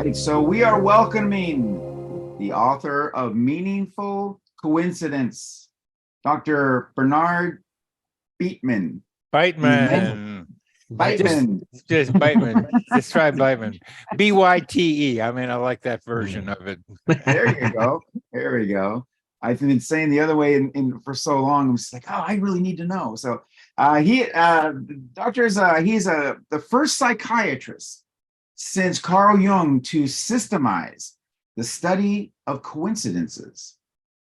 right, so we are welcoming the author of Meaningful Coincidence, Dr. Bernard Beitman. Beitman. Beitman. Just Beitman. Just try Beitman. B-Y-T-E. I mean, I like that version of it. There you go. There we go. I've been saying the other way for so long. I'm just like, oh, I really need to know. So he's the first psychiatrist since Carl Jung to systemize the study of coincidences.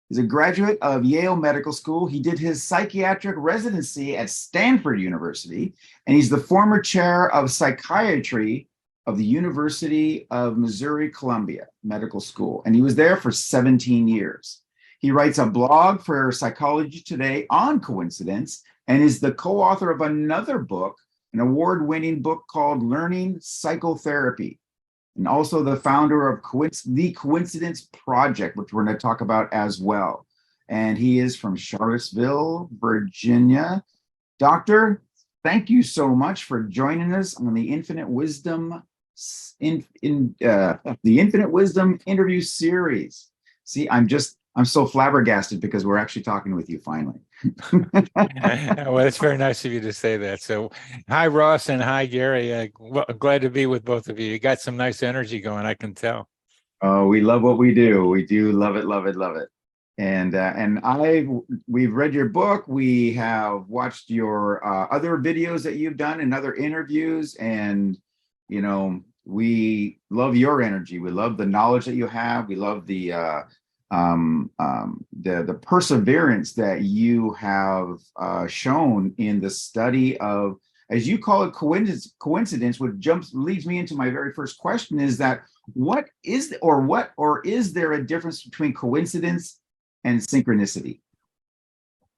He's a graduate of Yale Medical School. He did his psychiatric residency at Stanford University, and he's the former chair of psychiatry of the University of Missouri Columbia Medical School, and he was there for 17 years. He writes a blog for Psychology Today on coincidence and is the co-author of another book, an award-winning book called Learning Psychotherapy, and also the founder of the Coincidence Project, which we're going to talk about as well. And he is from Charlottesville, Virginia. Doctor, thank you so much for joining us on the Infinite Wisdom interview series. See, I'm so flabbergasted because we're actually talking with you finally. Well, it's very nice of you to say that. So hi, Ross, and hi, Gary. Glad to be with both of you. You got some nice energy going, I can tell. Oh, we love what we do. We do love it, love it, love it. And we've read your book. We have watched your other videos that you've done and other interviews. And, you know, we love your energy. We love the knowledge that you have. We love the perseverance that you have shown in the study of, as you call it, coincidence, which leads me into my very first question: is that is there a difference between coincidence and synchronicity?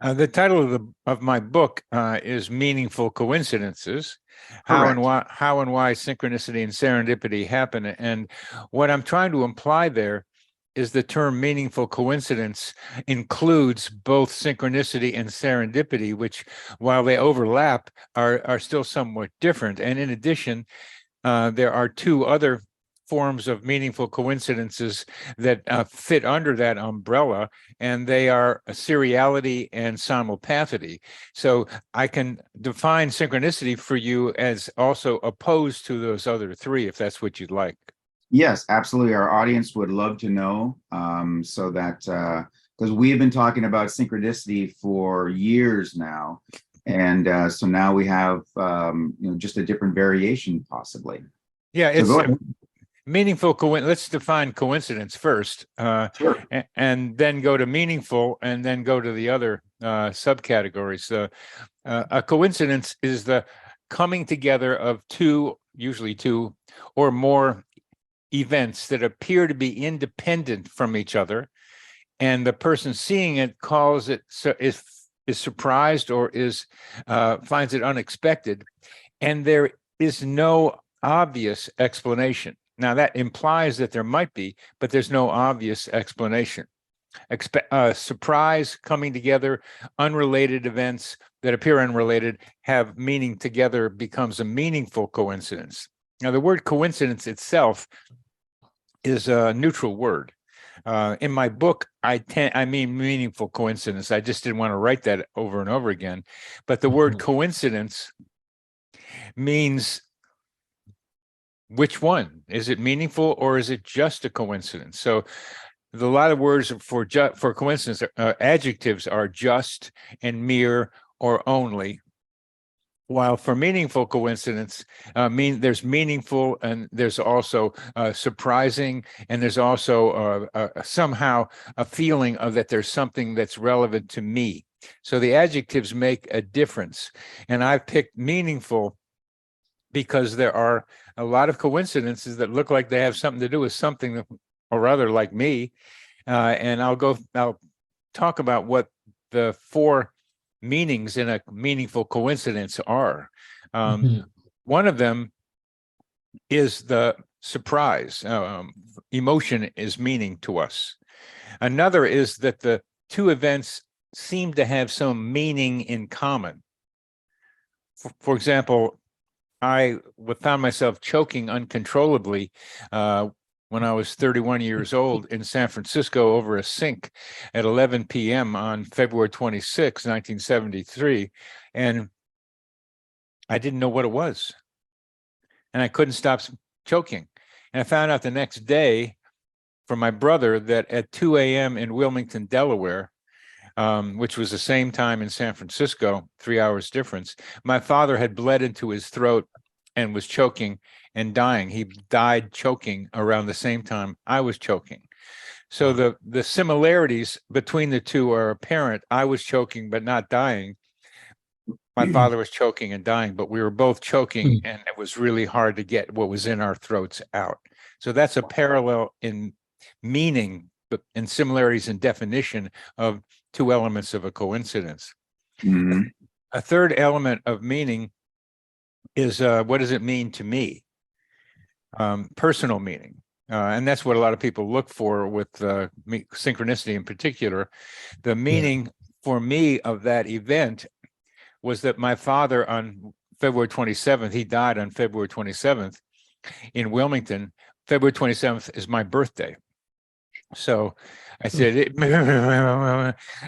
The title of my book is Meaningful Coincidences: How and Why Synchronicity and Serendipity Happen. And what I'm trying to imply there is the term meaningful coincidence includes both synchronicity and serendipity, which, while they overlap, are still somewhat different. And in addition, there are two other forms of meaningful coincidences that fit under that umbrella, and they are seriality and simulpathity. So I can define synchronicity for you as also opposed to those other three, if that's what you'd like. Yes, absolutely. Our audience would love to know, so that because we have been talking about synchronicity for years now, and so now we have just a different variation possibly. Yeah, it's so meaningful. Let's define coincidence first, sure. and then go to meaningful, and then go to the other subcategories. A coincidence is the coming together of usually two or more events that appear to be independent from each other, and the person seeing it is surprised or finds it unexpected, and there is no obvious explanation. Now that implies that there might be, but there's no obvious explanation. Surprise, coming together, unrelated events that appear unrelated have meaning together becomes a meaningful coincidence. Now, the word coincidence itself is a neutral word. In my book, I mean meaningful coincidence. I just didn't want to write that over and over again. But the word coincidence means which one? Is it meaningful, or is it just a coincidence? So a lot of words for coincidence, adjectives are just and mere or only. While for meaningful coincidence, there's meaningful, and there's also surprising, and there's also somehow a feeling of that there's something that's relevant to me. So the adjectives make a difference. And I've picked meaningful because there are a lot of coincidences that look like they have something to do with something or other like me. And I'll talk about what the four meanings in a meaningful coincidence are. One of them is the surprise. Emotion is meaning to us. Another is that the two events seem to have some meaning in common. For example, I found myself choking uncontrollably when I was 31 years old in San Francisco over a sink at 11 p.m. on February 26, 1973. And I didn't know what it was. And I couldn't stop choking. And I found out the next day from my brother that at 2 a.m. in Wilmington, Delaware, which was the same time in San Francisco, 3 hours difference, my father had bled into his throat and was choking and dying. He died choking around the same time I was choking. So the similarities between the two are apparent. I was choking but not dying. My father was choking and dying, but we were both choking, and it was really hard to get what was in our throats out. So that's a parallel in meaning, but in similarities in definition of two elements of a coincidence. Mm-hmm. A third element of meaning is what does it mean to me? Personal meaning. And that's what a lot of people look for with synchronicity in particular. The meaning for me of that event was that my father on February 27th, he died on February 27th in Wilmington. February 27th is my birthday. So I said,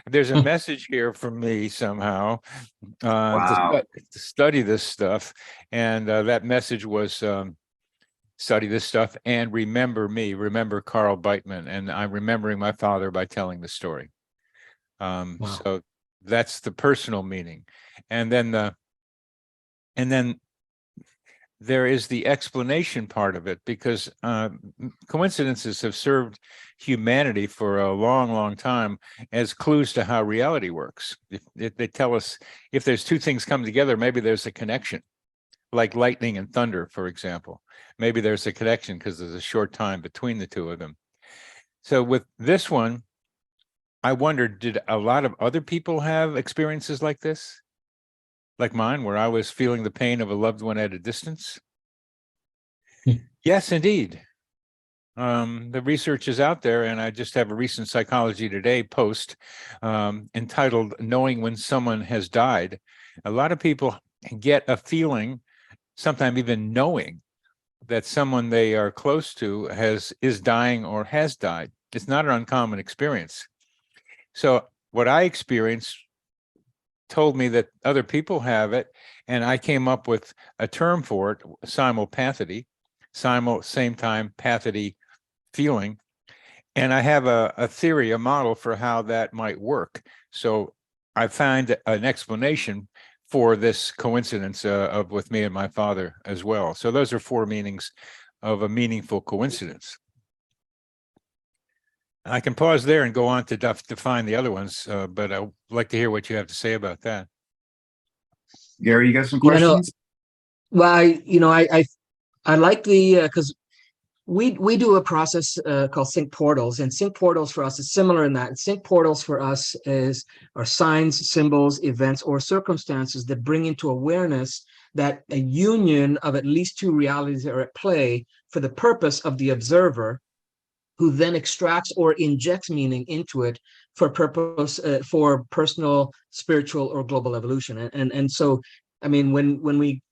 there's a message here for me somehow to study this stuff. And that message was study this stuff and remember me, remember Carl Beitman. And I'm remembering my father by telling the story. So that's the personal meaning. And then there is the explanation part of it, because coincidences have served humanity for a long, long time as clues to how reality works. If they tell us if there's two things come together, maybe there's a connection, like lightning and thunder, for example. Maybe there's a connection because there's a short time between the two of them. So with this one, I wondered, did a lot of other people have experiences like this? Like mine, where I was feeling the pain of a loved one at a distance? Yes, indeed. The research is out there, and I just have a recent Psychology Today post entitled "Knowing When Someone Has Died." A lot of people get a feeling, sometimes even knowing, that someone they are close to is dying or has died. It's not an uncommon experience. So what I experienced told me that other people have it, and I came up with a term for it: simulpathity, same time pathity feeling. And I have a theory, a model for how that might work. So I find an explanation for this coincidence of with me and my father as well. So those are four meanings of a meaningful coincidence. I can pause there and go on to define the other ones, but I'd like to hear what you have to say about that. Gary, you got some questions? Well, I like the because we do a process called sync portals, and sync portals for us is similar in that. And sync portals for us are signs, symbols, events, or circumstances that bring into awareness that a union of at least two realities are at play for the purpose of the observer, who then extracts or injects meaning into it for purpose for personal, spiritual, or global evolution. And so, I mean, when we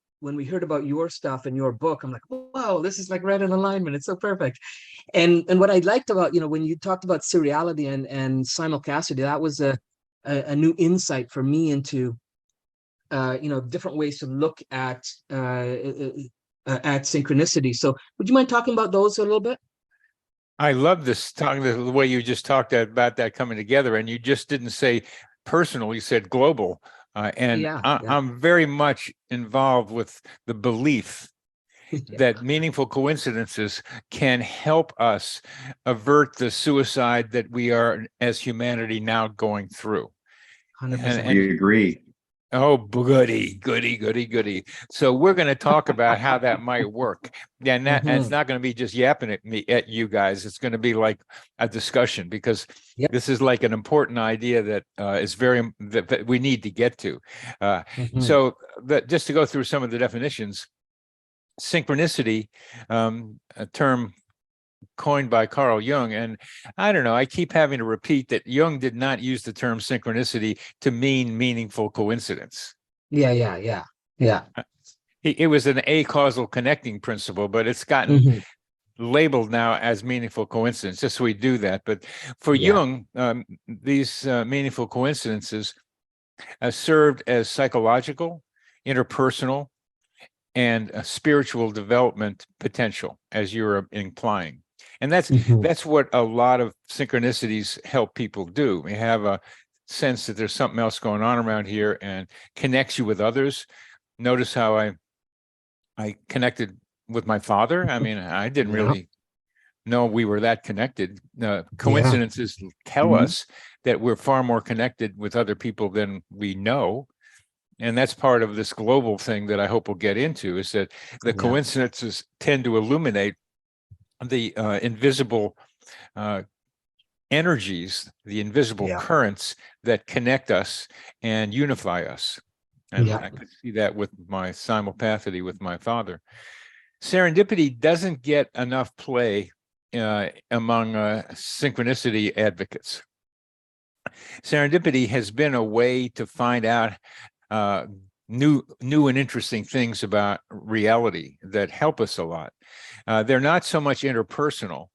heard about your stuff in your book, I'm like, wow, this is like right in alignment. It's so perfect. And what I liked about, when you talked about seriality and simulcasity, that was a new insight for me into different ways to look at synchronicity. So would you mind talking about those a little bit? I love this, talking the way you just talked about that coming together, and you just didn't say personal, you said global. I'm very much involved with the belief that meaningful coincidences can help us avert the suicide that we are as humanity now going through. 100%. We agree. Oh, goody. So we're going to talk about how that might work. And it's not going to be just yapping at you guys. It's going to be like a discussion, because this is like an important idea that is that we need to get to. So just to go through some of the definitions, synchronicity, a term coined by Carl Jung, and I don't know, I keep having to repeat that Jung did not use the term synchronicity to mean meaningful coincidence. Yeah. It was an acausal connecting principle, but it's gotten labeled now as meaningful coincidence, just so we do that. But for Yeah. Jung, these meaningful coincidences served as psychological, interpersonal, and spiritual development potential, as you're implying. And that's what a lot of synchronicities help people do. We have a sense that there's something else going on around here and connects you with others. Notice how I connected with my father. I mean, I didn't Yeah. really know we were that connected. Coincidences tell Mhm. us that we're far more connected with other people than we know. And that's part of this global thing that I hope we'll get into, is that the Yeah. coincidences tend to illuminate the invisible energies, the invisible Yeah. currents that connect us and unify us. And Yeah. I could see that with my simulpathity with my father. Serendipity doesn't get enough play among synchronicity advocates. Serendipity has been a way to find out new and interesting things about reality that help us a lot. They're not so much interpersonal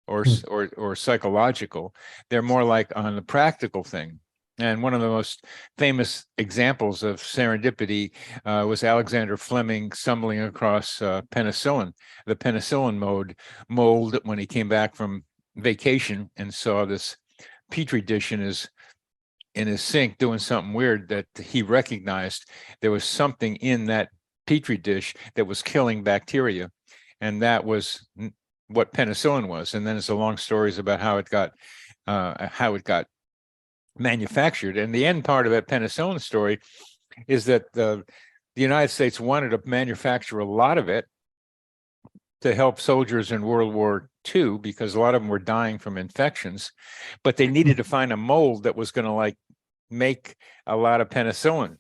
or psychological. They're more like on the practical thing. And one of the most famous examples of serendipity was Alexander Fleming stumbling across penicillin, the penicillin mold, when he came back from vacation and saw this petri dish in his sink doing something weird, that he recognized there was something in that petri dish that was killing bacteria, and that was what penicillin was. And then it's a long stories about how it got manufactured. And the end part of that penicillin story is that the United States wanted to manufacture a lot of it to help soldiers in World War II, because a lot of them were dying from infections, but they needed to find a mold that was going to make a lot of penicillin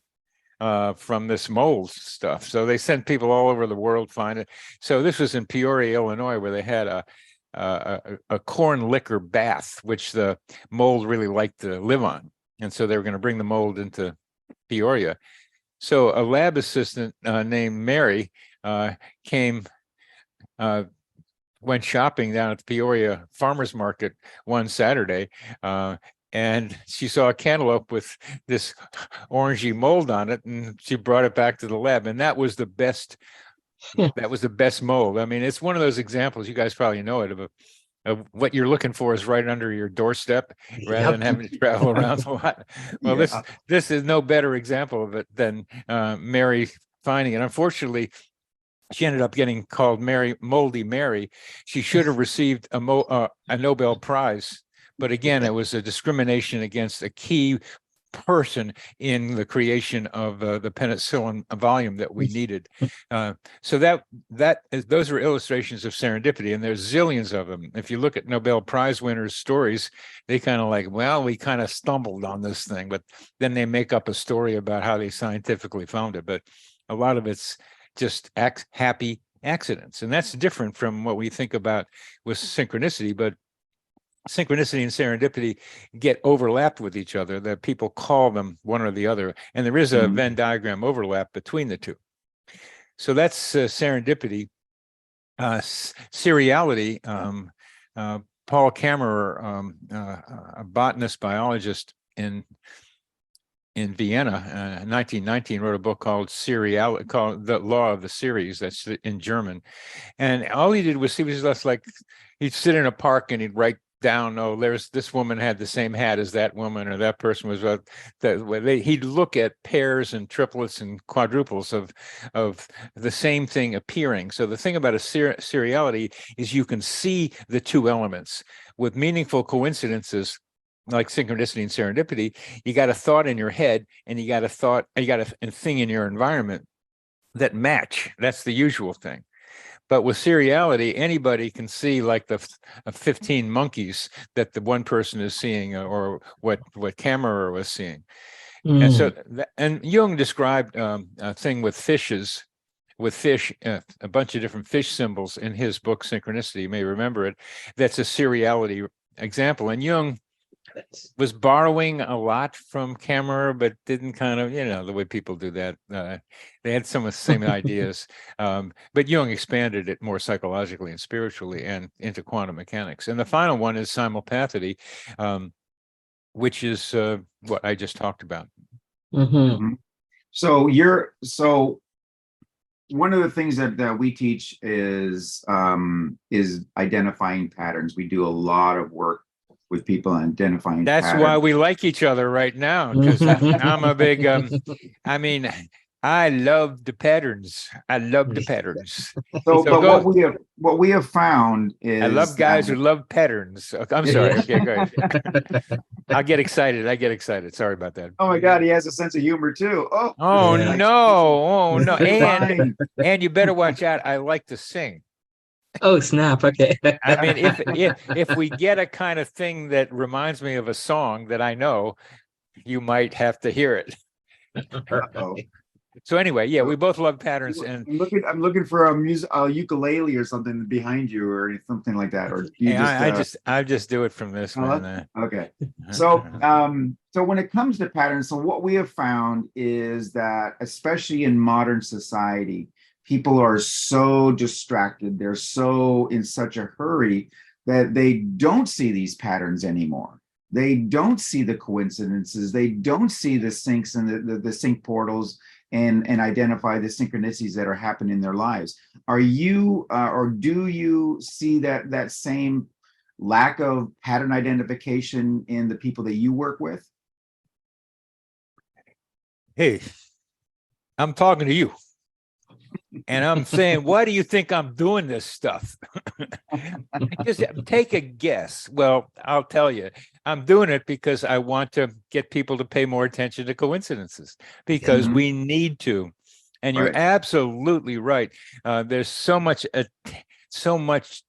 from this mold stuff. So they sent people all over the world find it. So this was in Peoria, Illinois, where they had a corn liquor bath, which the mold really liked to live on. And so they were going to bring the mold into Peoria. So a lab assistant named Mary went shopping down at the Peoria Farmers Market one Saturday, and she saw a cantaloupe with this orangey mold on it, and she brought it back to the lab, and that was the best. That was the best mold. I mean, it's one of those examples, you guys probably know it, of what you're looking for is right under your doorstep, rather than having to travel around a lot. Well, Yeah. this is no better example of it than Mary finding it. Unfortunately, she ended up getting called Moldy Mary. She should have received a Nobel Prize, but again, it was a discrimination against a key person in the creation of the penicillin volume that we needed. So those are illustrations of serendipity, and there's zillions of them. If you look at Nobel Prize winners' stories, they kind of well, we kind of stumbled on this thing, but then they make up a story about how they scientifically found it. But a lot of it's just happy accidents, and that's different from what we think about with synchronicity. But synchronicity and serendipity get overlapped with each other, that people call them one or the other, and there is a Mhm. Venn diagram overlap between the two. So that's serendipity. Seriality, Paul Kammerer, a botanist biologist in Vienna, 1919, wrote a book called called The Law of the Series. That's in German. And all he did was, he was just he'd sit in a park and he'd write down, oh, there's this woman had the same hat as that woman, or that person was he'd look at pairs and triplets and quadruples of the same thing appearing. So the thing about a seriality is you can see the two elements. With meaningful coincidences like synchronicity and serendipity, you got a thought in your head, and you got a thing in your environment that match. That's the usual thing. But with seriality, anybody can see the 15 monkeys that the one person is seeing, or what Kammerer was seeing. And so, and Jung described a thing with fish, a bunch of different fish symbols in his book Synchronicity. You may remember it. That's a seriality example. And Jung was borrowing a lot from Kammerer, but didn't kind of, the way people do that. They had some of the same ideas, but Jung expanded it more psychologically and spiritually and into quantum mechanics. And the final one is simulpathity, which is what I just talked about. Mhm. So one of the things that we teach is identifying patterns. We do a lot of work with people identifying That's patterns. why we like each other right now, because I'm a big, I love the patterns. I love the patterns. So, So but go. what we have found is I love guys who love patterns. Okay, I'm sorry. Okay, go ahead. I get excited. Sorry about that. Oh my God, he has a sense of humor too. Oh, Oh Yeah. no. Fine. And you better watch out. I like to sing. Oh, snap. Okay. I mean, if we get a kind of thing that reminds me of a song that I know, you might have to hear it. Uh-oh. So anyway, yeah, we both love patterns, and I'm looking for a ukulele or something behind you or something like that. Or you I just do it from this, man. Okay. So when it comes to patterns, so what we have found is that especially in modern society, people are so distracted. They're so in such a hurry that they don't see these patterns anymore. They don't see the coincidences. They don't see the syncs and the sync portals and identify the synchronicities that are happening in their lives. Are you or do you see that same lack of pattern identification in the people that you work with? Hey, I'm talking to you. And I'm saying, why do you think I'm doing this stuff? Just take a guess. Well, I'll tell you, I'm doing it because I want to get people to pay more attention to coincidences, because we need to. And you're absolutely right. There's so much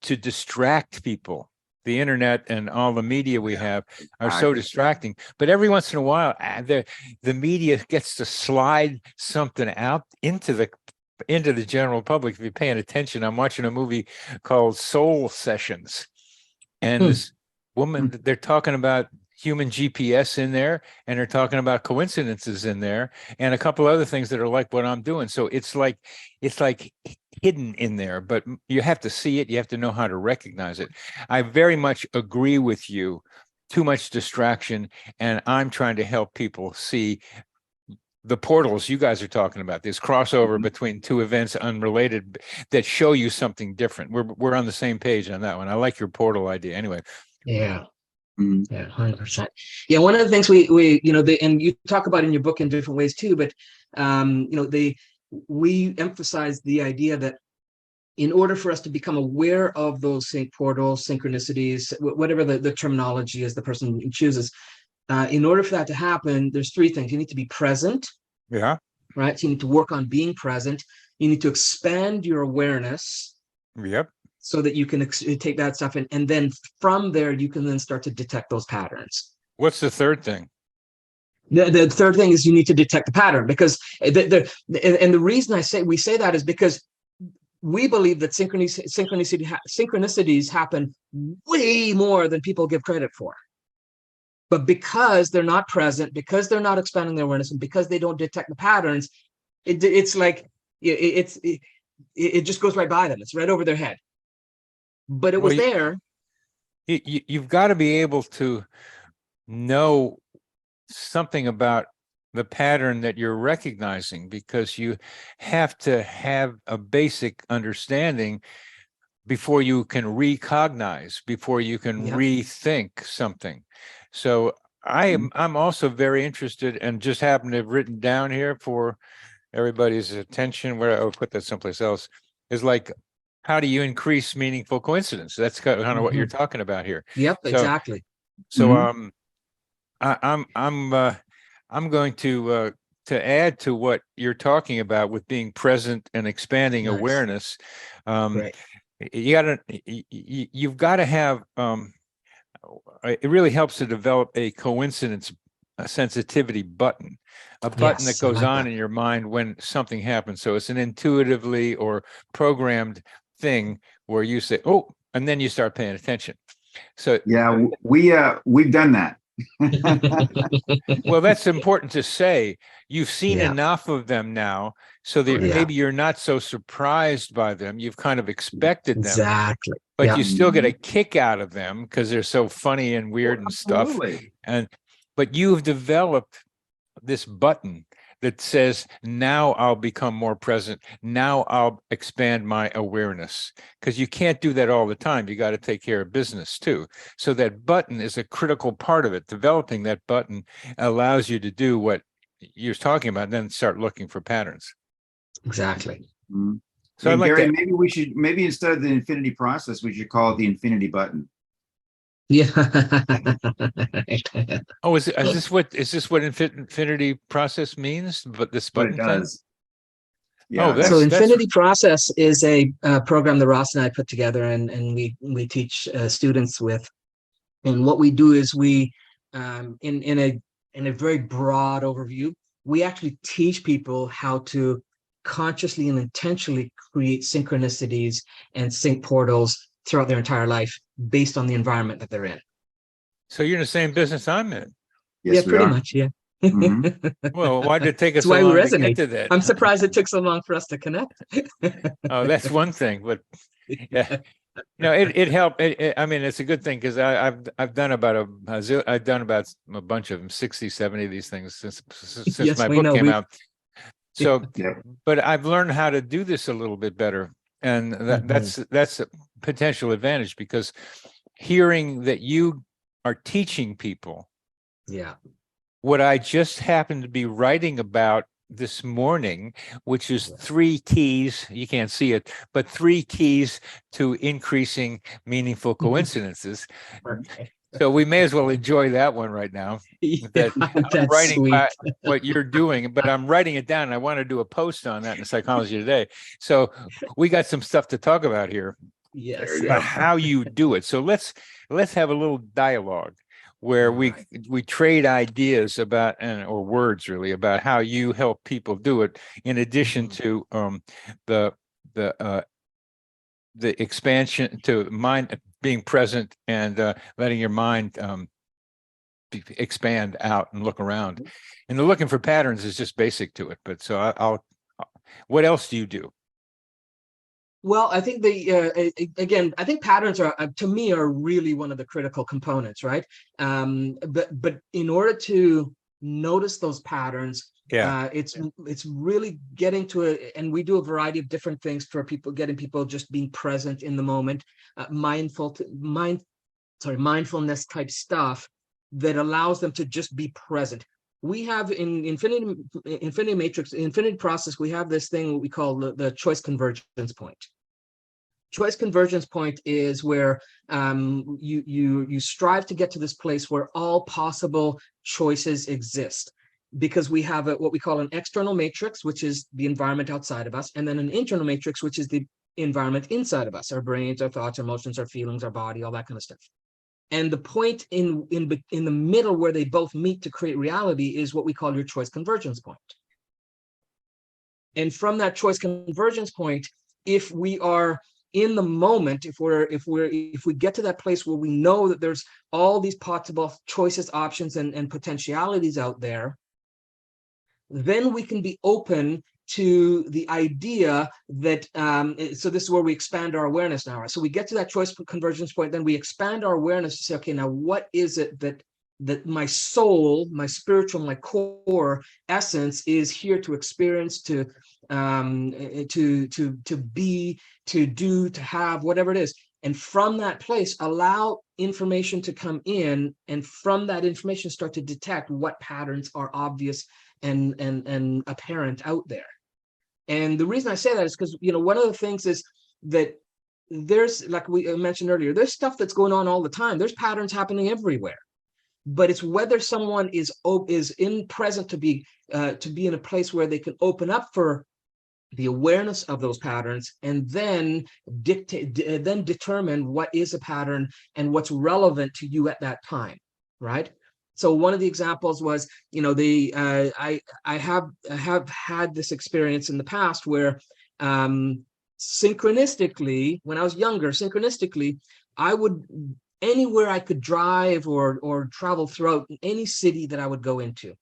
to distract people. The internet and all the media we have are so distracting. But every once in a while, the media gets to slide something out into the general public. If you're paying attention, I'm watching a movie called Soul Sessions, and this woman, they're talking about human GPS in there, and they're talking about coincidences in there, and a couple other things that are like what I'm doing. So it's like hidden in there, but you have to see it. You have to know how to recognize it. I very much agree with you. Too much distraction, and I'm trying to help people see the portals you guys are talking about, this crossover between two events unrelated that show you something different. We're on the same page on that one. I like your portal idea. Anyway. Yeah. Yeah, 100%. Yeah, one of the things we and you talk about in your book in different ways too, but we emphasize the idea that in order for us to become aware of those sync portals, synchronicities, whatever the terminology is the person chooses, in order for that to happen, there's three things. You need to be present. Yeah. Right. So you need to work on being present. You need to expand your awareness. Yep. So that you can take that stuff and then from there, you can then start to detect those patterns. What's the third thing? The third thing is you need to detect the pattern, because the reason we say that is because we believe that synchronicities happen way more than people give credit for. But because they're not present, because they're not expanding their awareness, and because they don't detect the patterns, it's like it just goes right by them. It's right over their head. But it was there. You've got to be able to know something about the pattern that you're recognizing, because you have to have a basic understanding before you can recognize, before you can rethink something. So I'm also very interested, and just happen to have written down here for everybody's attention, where I would put that someplace else, is like, how do you increase meaningful coincidence? That's kind of what you're talking about here. Yep, so, exactly. So I'm going to add to what you're talking about with being present and expanding awareness. You've got to have it really helps to develop a coincidence sensitivity button, a button that goes on in your mind when something happens. So it's an intuitively or programmed thing where you say, oh, and then you start paying attention. So yeah, we've done that. Well, that's important to say. You've seen Yeah. enough of them now, so that Yeah. maybe you're not so surprised by them. You've kind of expected them, Exactly. but Yeah. you still get a kick out of them because they're so funny and weird and stuff. Absolutely. But you've developed this button that says, now I'll become more present. Now I'll expand my awareness, because you can't do that all the time. You got to take care of business too. So that button is a critical part of it. Developing that button allows you to do what you're talking about, and then start looking for patterns. Exactly. Mhm. So Hey, I'd like Gary, to, maybe instead of the infinity process, we should call it the infinity button. Yeah. oh, is this what infinity process means? But this What it button thing? does. Oh, Yeah. So that's Infinity Process is a program that Ross and I put together, and we teach students with. And what we do is we, in a very broad overview, we actually teach people how to consciously and intentionally create synchronicities and sync portals throughout their entire life based on the environment that they're in. so you're in the same business I'm in. Yes, Yeah, we pretty are. much. Yeah. Mhm. Well, why did it take us That's so why we long to get resonate. to that? I'm surprised it took so long for us to connect. Oh, that's one thing, but yeah, it helped. I mean, it's a good thing, because I've done about I've done about a bunch of them, 60, 70 of these things since Yes, my we book know. came out. So, Yeah. but I've learned how to do this a little bit better, and that's a potential advantage, because hearing that you are teaching people Yeah. what I just happened to be writing about this morning, which is 3 keys, you can't see it, but 3 keys to increasing meaningful coincidences. Okay. So we may as well enjoy that one right now. That I'm That's writing sweet. about what you're doing, but I'm writing it down. I want to do a post on that in Psychology Today. So we got some stuff to talk about here Yes. about how you do it. So let's have a little dialogue where we trade ideas about, or words really, about how you help people do it, in addition to the expansion to mind being present, and letting your mind expand out and look around. And the looking for patterns is just basic to it. But so I'll what else do you do? Well, I think again, I think patterns are, to me, are really one of the critical components, right? But in order to notice those patterns, it's really getting to it, and we do a variety of different things for people, getting people just being present in the moment, mindfulness type stuff that allows them to just be present. We have in infinity process, we have this thing we call the choice convergence point. Choice convergence point is where you strive to get to this place where all possible choices exist, because we have what we call an external matrix, which is the environment outside of us, and then an internal matrix, which is the environment inside of us, our brains, our thoughts, our emotions, our feelings, our body, all that kind of stuff. And the point in the middle where they both meet to create reality is what we call your choice convergence point. And from that choice convergence point, if we are in the moment, if we get to that place where we know that there's all these possible choices, options, and potentialities out there, then we can be open to the idea that, so this is where we expand our awareness now. Right? So we get to that choice convergence point, then we expand our awareness to say, okay, now what is it that my soul, my spiritual, my core essence is here to experience, to be, to do, to have, whatever it is. And from that place, allow information to come in, and from that information start to detect what patterns are obvious and apparent out there. And the reason I say that is because, one of the things is that there's, like we mentioned earlier, there's stuff that's going on all the time. There's patterns happening everywhere, but it's whether someone is in present to be in a place where they can open up for the awareness of those patterns, and then determine what is a pattern and what's relevant to you at that time, right? So one of the examples was, I have had this experience in the past where synchronistically, when I was younger, I would anywhere I could drive or travel throughout any city that I would go into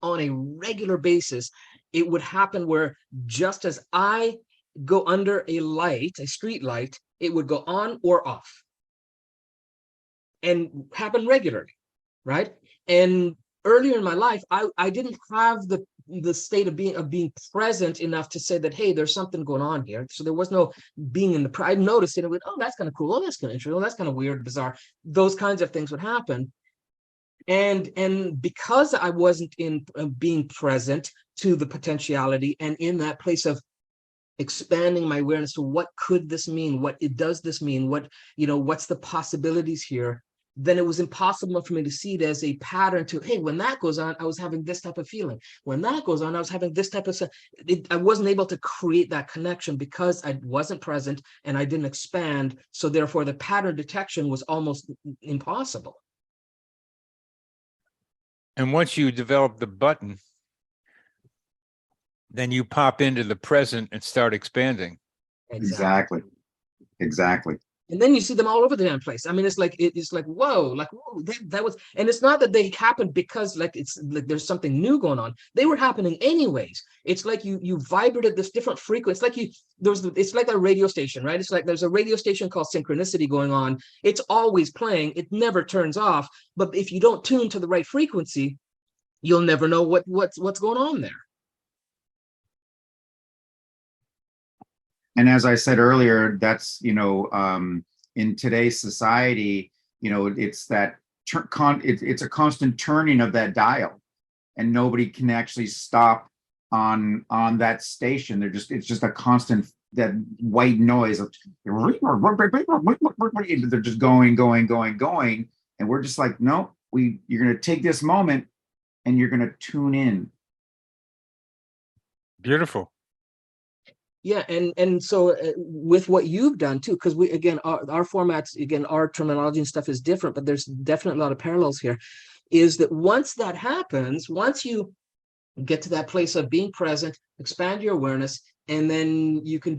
on a regular basis, it would happen where just as I go under a light, a street light, it would go on or off and happen regularly, right? And earlier in my life, I didn't have the state of being present enough to say that, hey, there's something going on here. So there was no being in the, I noticed it and went, oh, that's kind of cool. Oh, that's kind of interesting. Oh, that's kind of weird, bizarre. Those kinds of things would happen. And because I wasn't in being present to the potentiality and in that place of expanding my awareness to what could this mean, what it does this mean, what, what's the possibilities here, then it was impossible for me to see it as a pattern to, hey, when that goes on, I was having this type of feeling. When that goes on, I was having this type of, I wasn't able to create that connection because I wasn't present and I didn't expand. So therefore the pattern detection was almost impossible. And once you develop the button, then you pop into the present and start expanding. Exactly. And then you see them all over the damn place. I mean, it's like whoa, that was, and it's not that they happened because it's like there's something new going on. They were happening anyways. It's like you vibrated this different frequency. It's like it's like a radio station, right? It's like there's a radio station called Synchronicity going on. It's always playing. It never turns off. But if you don't tune to the right frequency, you'll never know what's going on there. And as I said earlier, that's, in today's society, it's that it's a constant turning of that dial, and nobody can actually stop on that station. It's just a constant, that white noise of, they're just going. And we're just like, no, you're going to take this moment and you're going to tune in. Beautiful. Yeah, and so with what you've done too, because we, again, our formats, again, our terminology and stuff is different, but there's definitely a lot of parallels here, is that once that happens, once you get to that place of being present, expand your awareness, and then you can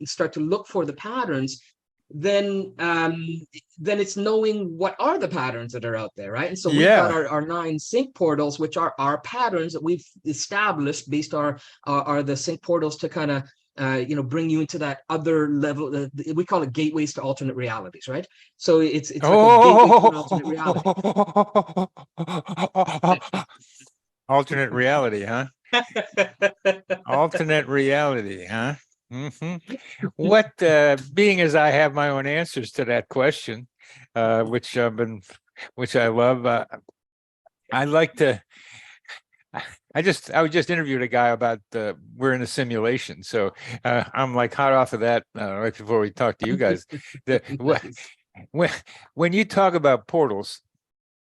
start to look for the patterns, then it's knowing what are the patterns that are out there, right? And so we've got our 9 sync portals, which are our patterns that we've established based are the sync portals to kind of bring you into that other level. We call it gateways to alternate realities, right? So it's like a gateway to an alternate reality. Alternate reality, huh? Alternate reality, huh? What, being as I have my own answers to that question, which I love, I like to. I just interviewed a guy about we're in a simulation, so I'm like hot off of that right before we talk to you guys. When you talk about portals.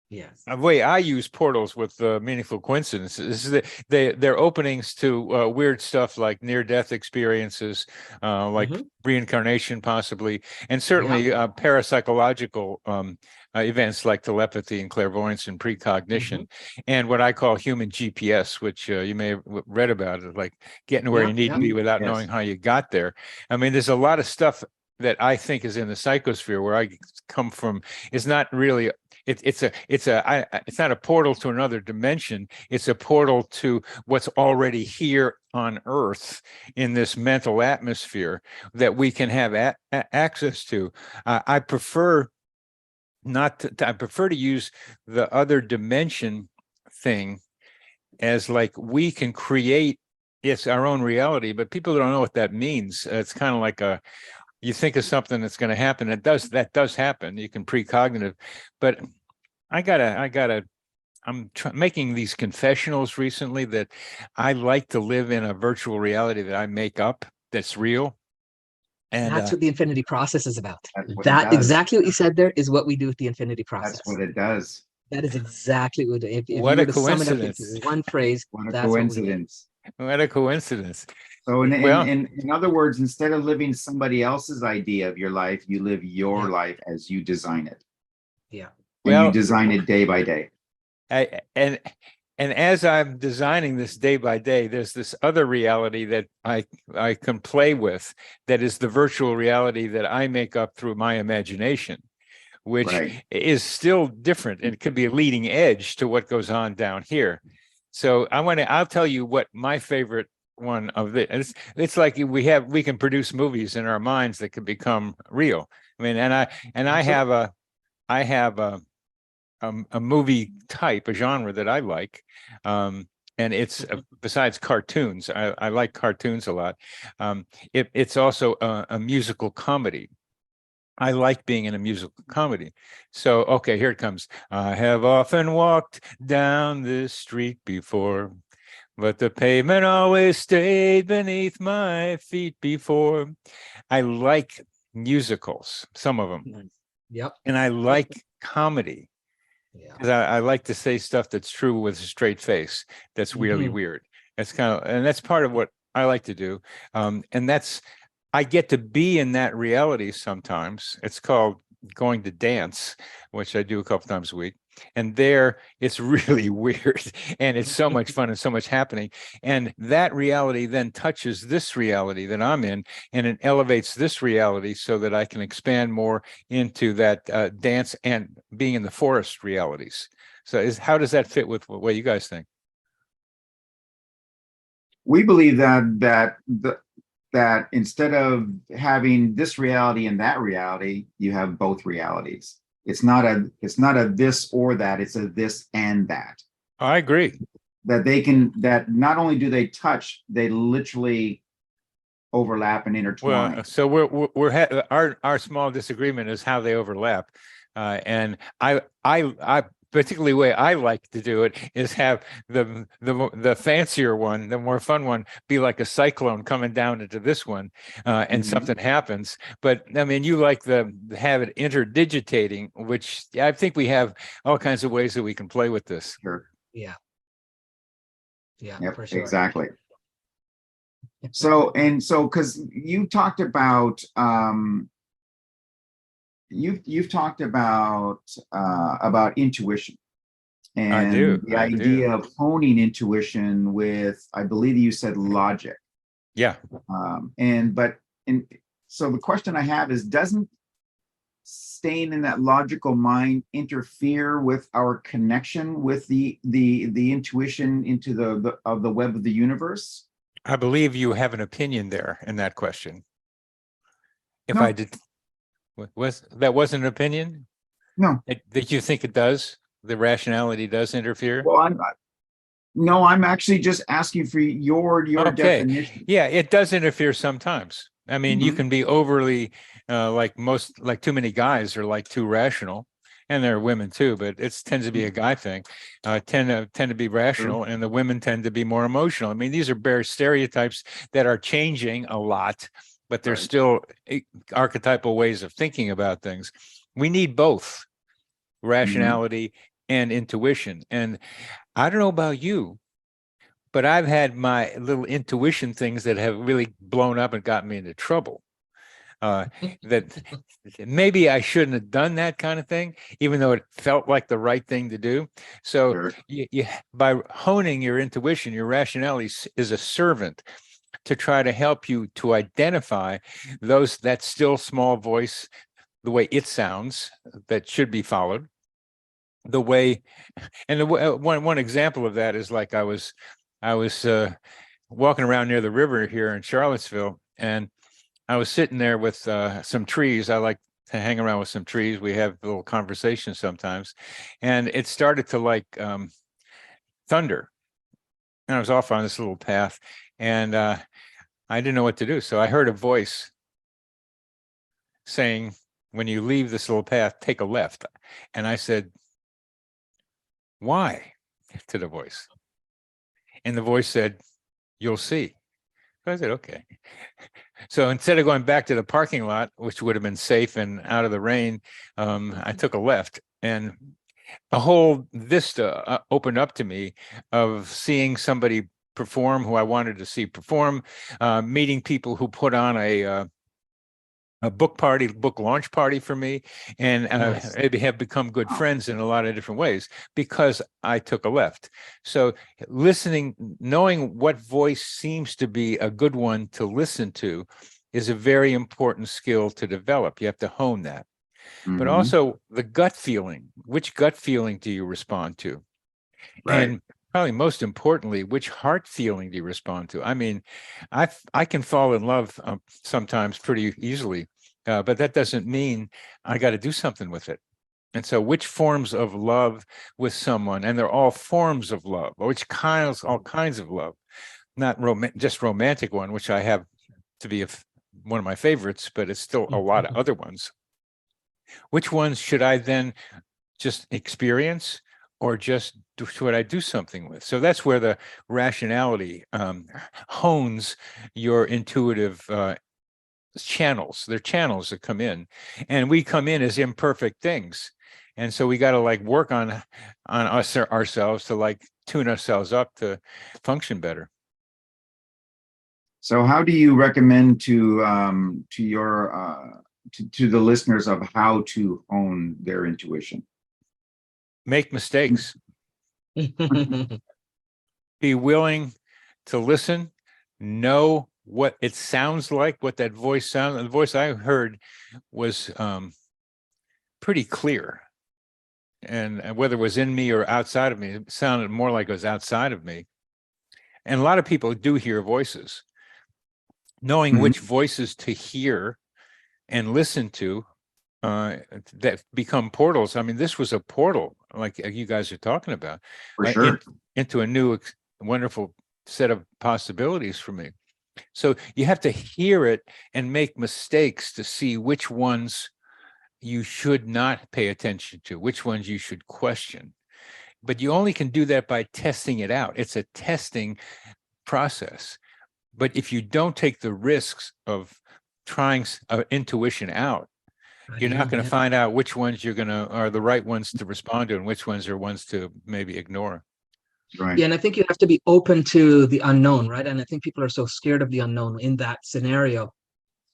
Yes. The way I use portals with meaningful coincidences is that they're openings to weird stuff like near-death experiences, like reincarnation possibly, and certainly parapsychological events like telepathy and clairvoyance and precognition, and what I call human GPS, which you may have read about, it like getting where you need to be without knowing how you got there. I mean, there's a lot of stuff that I think is in the psychosphere where I come from is not really. It's not a portal to another dimension. It's a portal to what's already here on Earth in this mental atmosphere that we can have access to. I prefer to use the other dimension thing as like we can create our own reality, but people don't know what that means. It's kind of like you think of something that's going to happen. That does happen. You can precognitive, but I'm making these confessionals recently that I like to live in a virtual reality that I make up that's real. And that's what the infinity process is about. That exactly what you said there is what we do with the infinity process. That's what it does. That is exactly what if what you a were to sum it up coincidence. into one phrase. What a coincidence. What a coincidence. So in other words, instead of living somebody else's idea of your life, you live your life as you design it. Yeah. And you design it day by day. And And as I'm designing this day by day, there's this other reality that I can play with, that is the virtual reality that I make up through my imagination, which Right. is still different and it could be a leading edge to what goes on down here. So I'll tell you what my favorite one of this, it's like we can produce movies in our minds that can become real. I mean, I have a movie type, a genre that I like. And it's besides cartoons, I like cartoons a lot. It's also a musical comedy. I like being in a musical comedy. So, okay, here it comes. I have often walked down this street before, but the pavement always stayed beneath my feet before. I like musicals, some of them. Yep. And I like comedy. Yeah. Because I like to say stuff that's true with a straight face. That's really weird. That's and that's part of what I like to do. And I get to be in that reality sometimes. It's called going to dance, which I do a couple times a week. And there it's really weird and it's so much fun and so much happening. And that reality then touches this reality that I'm in, and it elevates this reality so that I can expand more into that dance and being in the forest realities. So how does that fit with what you guys think? We believe that instead of having this reality and that reality, you have both realities. It's not a this or that, it's a this and that. I agree. That not only do they touch, they literally overlap and intertwine. Well, so our small disagreement is how they overlap. And I particularly way I like to do it is have the fancier one, the more fun one, be like a cyclone coming down into this one, and something happens. But I mean, you like have it interdigitating, which I think we have all kinds of ways that we can play with this. Sure. Yeah. Yeah. Yep, For sure. exactly. So because you talked about you've talked about intuition and the idea of honing intuition with, I believe you said, logic. Yeah. So the question I have is, doesn't staying in that logical mind interfere with our connection with the intuition into the web of the universe? I believe you have an opinion there in that question. If No. I did, wasn't an opinion? No. That you think it does? The rationality does interfere? Well, I'm actually just asking for your definition. Yeah, it does interfere sometimes. I mean, you can be overly like too many guys are like too rational, and there are women too, but it tends to be a guy thing. Tend to be rational, and the women tend to be more emotional. I mean, these are bare stereotypes that are changing a lot, but they're still archetypal ways of thinking about things. We need both rationality and intuition. And I don't know about you, but I've had my little intuition things that have really blown up and gotten me into trouble. That maybe I shouldn't have done that kind of thing, even though it felt like the right thing to do. So by honing your intuition, your rationality is a servant to try to help you to identify that still small voice, the way it sounds, that should be followed. The way, and one example of that is like I was walking around near the river here in Charlottesville, and I was sitting there with some trees. I like to hang around with some trees. We have a little conversation sometimes, and it started to like thunder, and I was off on this little path, and I didn't know what to do. So I heard a voice saying, "When you leave this little path, take a left." And I said, "Why?" to the voice. And the voice said, "You'll see." So I said, "Okay." So instead of going back to the parking lot, which would have been safe and out of the rain, I took a left, and a whole vista opened up to me of seeing somebody perform who I wanted to see perform, meeting people who put on a book launch party for me, and Nice. have become good friends in a lot of different ways because I took a left. So listening, knowing what voice seems to be a good one to listen to is a very important skill to develop. You have to hone that. But Mhm. also the gut feeling. Which gut feeling do you respond to? Right. And probably most importantly, which heart feeling do you respond to? I mean, I can fall in love sometimes pretty easily, but that doesn't mean I got to do something with it. And so, which forms of love with someone, and they're all forms of love, or which kinds, all kinds of love, not just romantic one, which I have to be one of my favorites, but it's still a lot of other ones. Which ones should I then just experience, or just should I do something with? So that's where the rationality hones your intuitive channels. They're channels that come in, and we come in as imperfect things, and so we got to like work on ourselves to like tune ourselves up to function better. So how do you recommend to your to the listeners of how to hone their intuition? Make mistakes. Be willing to listen, know what it sounds like, what that voice sounds. The voice I heard was pretty clear, and whether it was in me or outside of me, it sounded more like it was outside of me. And a lot of people do hear voices. Knowing which voices to hear and listen to that become portals. I mean, this was a portal, like you guys are talking about, For sure. into a new wonderful set of possibilities for me. So you have to hear it and make mistakes to see which ones you should not pay attention to, which ones you should question. But you only can do that by testing it out. It's a testing process. But if you don't take the risks of trying intuition out, you're not going to find out which ones are the right ones to respond to and which ones are ones to maybe ignore. Right. Yeah, and I think you have to be open to the unknown, right? And I think people are so scared of the unknown in that scenario.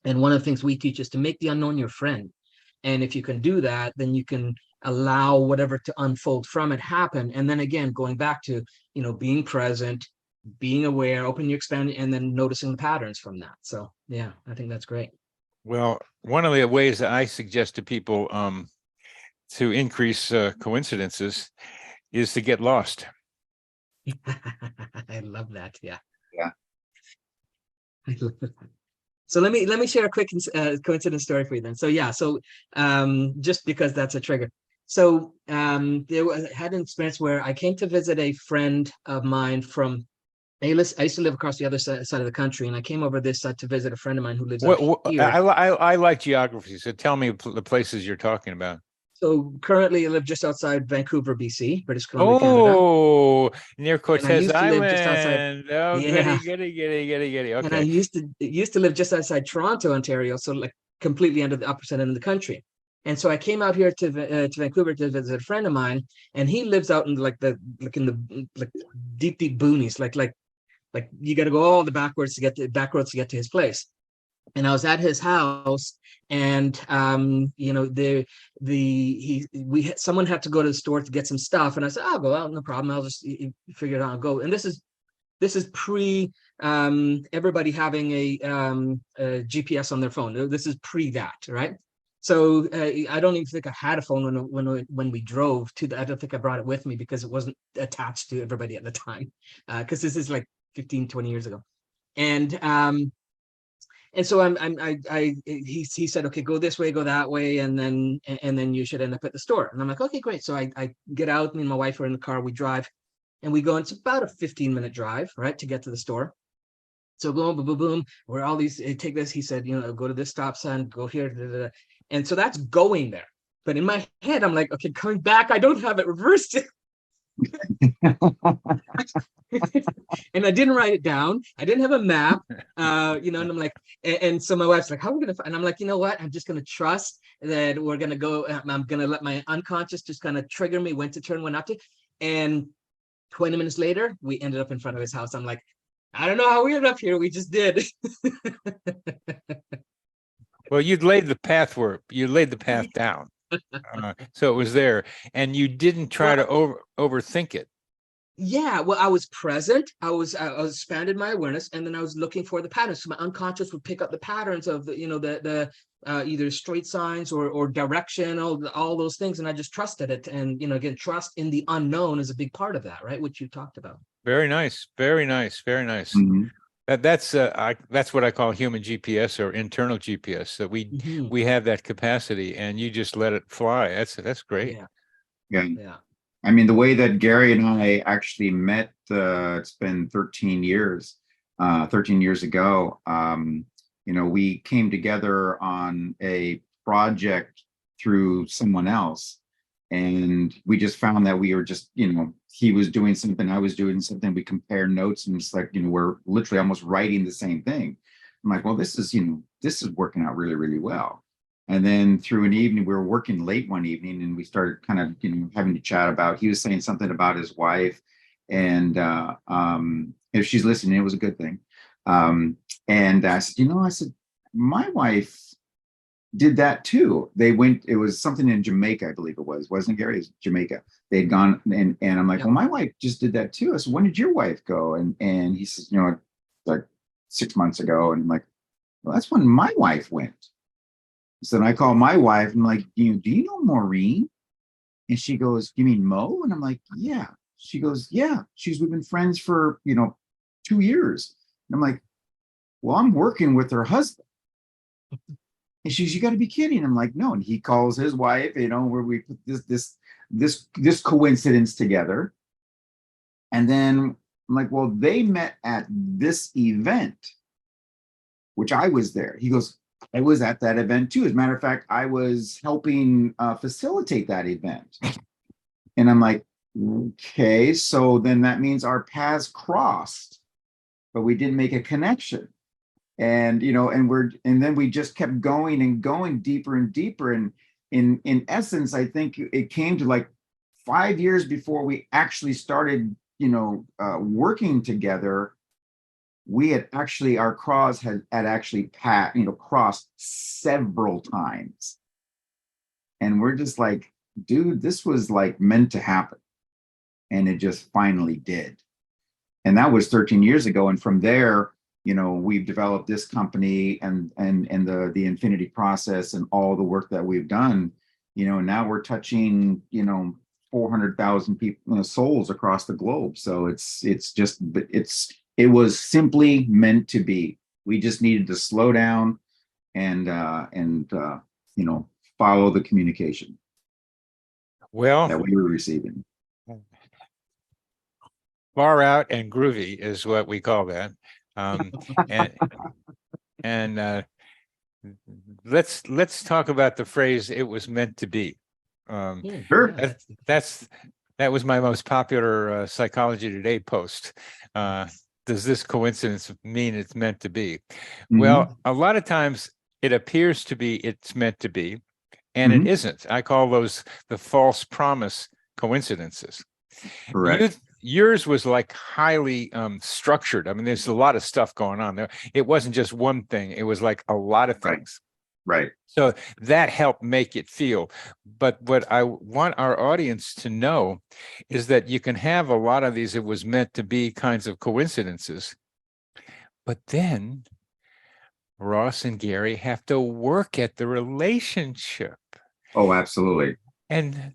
And one of the things we teach is to make the unknown your friend. And if you can do that, then you can allow whatever to unfold from it happen. And then again, going back to, being present, being aware, open your expand, and then noticing the patterns from that. So yeah, I think that's great. Well, one of the ways that I suggest to people to increase coincidences is to get lost. I love that. Yeah. Yeah. So let me share a quick coincidence story for you then. So yeah, just because that's a trigger. So I had an experience where I came to visit a friend of mine from. I used to live across the other side of the country, and I came over this side to visit a friend of mine who lives out here. I like geography, so tell me the places you're talking about. So currently, I live just outside Vancouver, BC, British Columbia, Canada. Near Cortez Island. Goody. Okay. And I used to live just outside Toronto, Ontario, so like completely under the opposite end of the country. And so I came out here to Vancouver to visit a friend of mine, and he lives out in deep boonies, like you got to go all the back roads to get to his place. And I was at his house, and someone had to go to the store to get some stuff, and I said, I'll go out, no problem. I'll just figure it out. I'll go. And this is pre everybody having a GPS on their phone. This is pre that, right? So I don't even think I had a phone when we drove to I don't think I brought it with me because it wasn't attached to everybody at the time, because this is like 15, 20 years ago. And so he said, okay, go this way, go that way, and then you should end up at the store. And I'm like, okay, great. So I get out, me and my wife are in the car, we drive, and we go, and it's about a 15-minute drive, right, to get to the store. So boom, boom, boom, boom, where all these, take this, he said, go to this stop sign, go here, da, da, da. And so that's going there. But in my head, I'm like, okay, coming back, I don't have it reversed. And I didn't write it down. I didn't have a map, and I'm like, and so my wife's like, how are we gonna find? And I'm like, you know what? I'm just gonna trust that we're gonna go. I'm gonna let my unconscious just kind of trigger me when to turn, when not to. And 20 minutes later, we ended up in front of his house. I'm like, I don't know how we ended up here. We just did. Well, you laid the path down. So it was there, and you didn't try to overthink it. Yeah, well, I was present. I expanded my awareness, and then I was looking for the patterns. So my unconscious would pick up the patterns of the either straight signs or direction, all those things, and I just trusted it. And again, trust in the unknown is a big part of that, right? Which you talked about. Very nice, very nice, very nice. Mhm. That's what I call human GPS or internal GPS. That we have that capacity, and you just let it fly. That's great. Yeah. I mean, the way that Gary and I actually met, it's been 13 years ago. We came together on a project through someone else, and we just found that we were just, he was doing something, I was doing something. We compared notes, and it's like, we're literally almost writing the same thing. I'm like, well, this is working out really, really well. And then through an evening, we were working late one evening, and we started kind of, having to chat about, he was saying something about his wife, and if she's listening, it was a good thing. And I said, my wife did that too. It was something in Jamaica, I believe it was, wasn't it, Gary? It was Jamaica. They'd gone, and I'm like, well, my wife just did that too. I said, when did your wife go? And he says, like 6 months ago. And I'm like, well, that's when my wife went. So then I call my wife, and I'm like, do you know Maureen? And she goes, you mean Mo? And I'm like, yeah. She goes, yeah. We've been friends for, 2 years. And I'm like, well, I'm working with her husband. And she's, you got to be kidding. I'm like, no. And he calls his wife, where we put this coincidence together. And then I'm like, well, they met at this event, which I was there. He goes, I was at that event too. As a matter of fact, I was helping facilitate that event. And I'm like, okay, so then that means our paths crossed, but we didn't make a connection. And and then we just kept going and going deeper and deeper. And in essence, I think it came to like 5 years before we actually started, working together. We had actually, our cross had actually crossed several times. And we're just like, dude, this was like meant to happen. And it just finally did. And that was 13 years ago. And from there, we've developed this company and the Infinity Process and all the work that we've done. Now we're touching, 400,000 people, souls across the globe. So it was simply meant to be. We just needed to slow down and follow the communication that we were receiving. Far out and groovy is what we call that. And let's talk about the phrase "it was meant to be." Sure. That was my most popular Psychology Today post. Does this coincidence mean it's meant to be? Mm-hmm. Well, a lot of times it appears to be it's meant to be, and Mm-hmm. it isn't. I call those the false promise coincidences. Correct. Yours was like highly structured. I mean, there's a lot of stuff going on there. It wasn't just one thing. It was like a lot of things. Right. So that helped make it feel. But what I want our audience to know is that you can have a lot of these it was meant to be kinds of coincidences. But then Ross and Gary have to work at the relationship. Oh, absolutely. And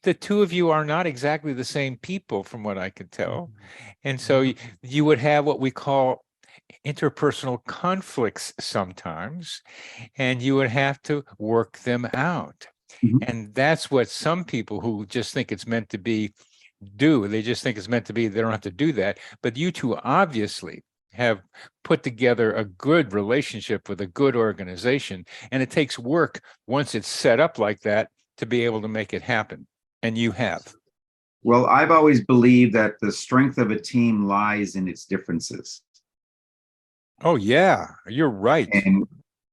the two of you are not exactly the same people, from what I could tell. And so you would have what we call interpersonal conflicts sometimes, and you would have to work them out. Mm-hmm. And that's what some people who just think it's meant to be do. They just think it's meant to be. They don't have to do that. But you two obviously have put together a good relationship with a good organization. And it takes work once it's set up like that to be able to make it happen. And you have. Well, I've always believed that the strength of a team lies in its differences. Oh, yeah, you're right.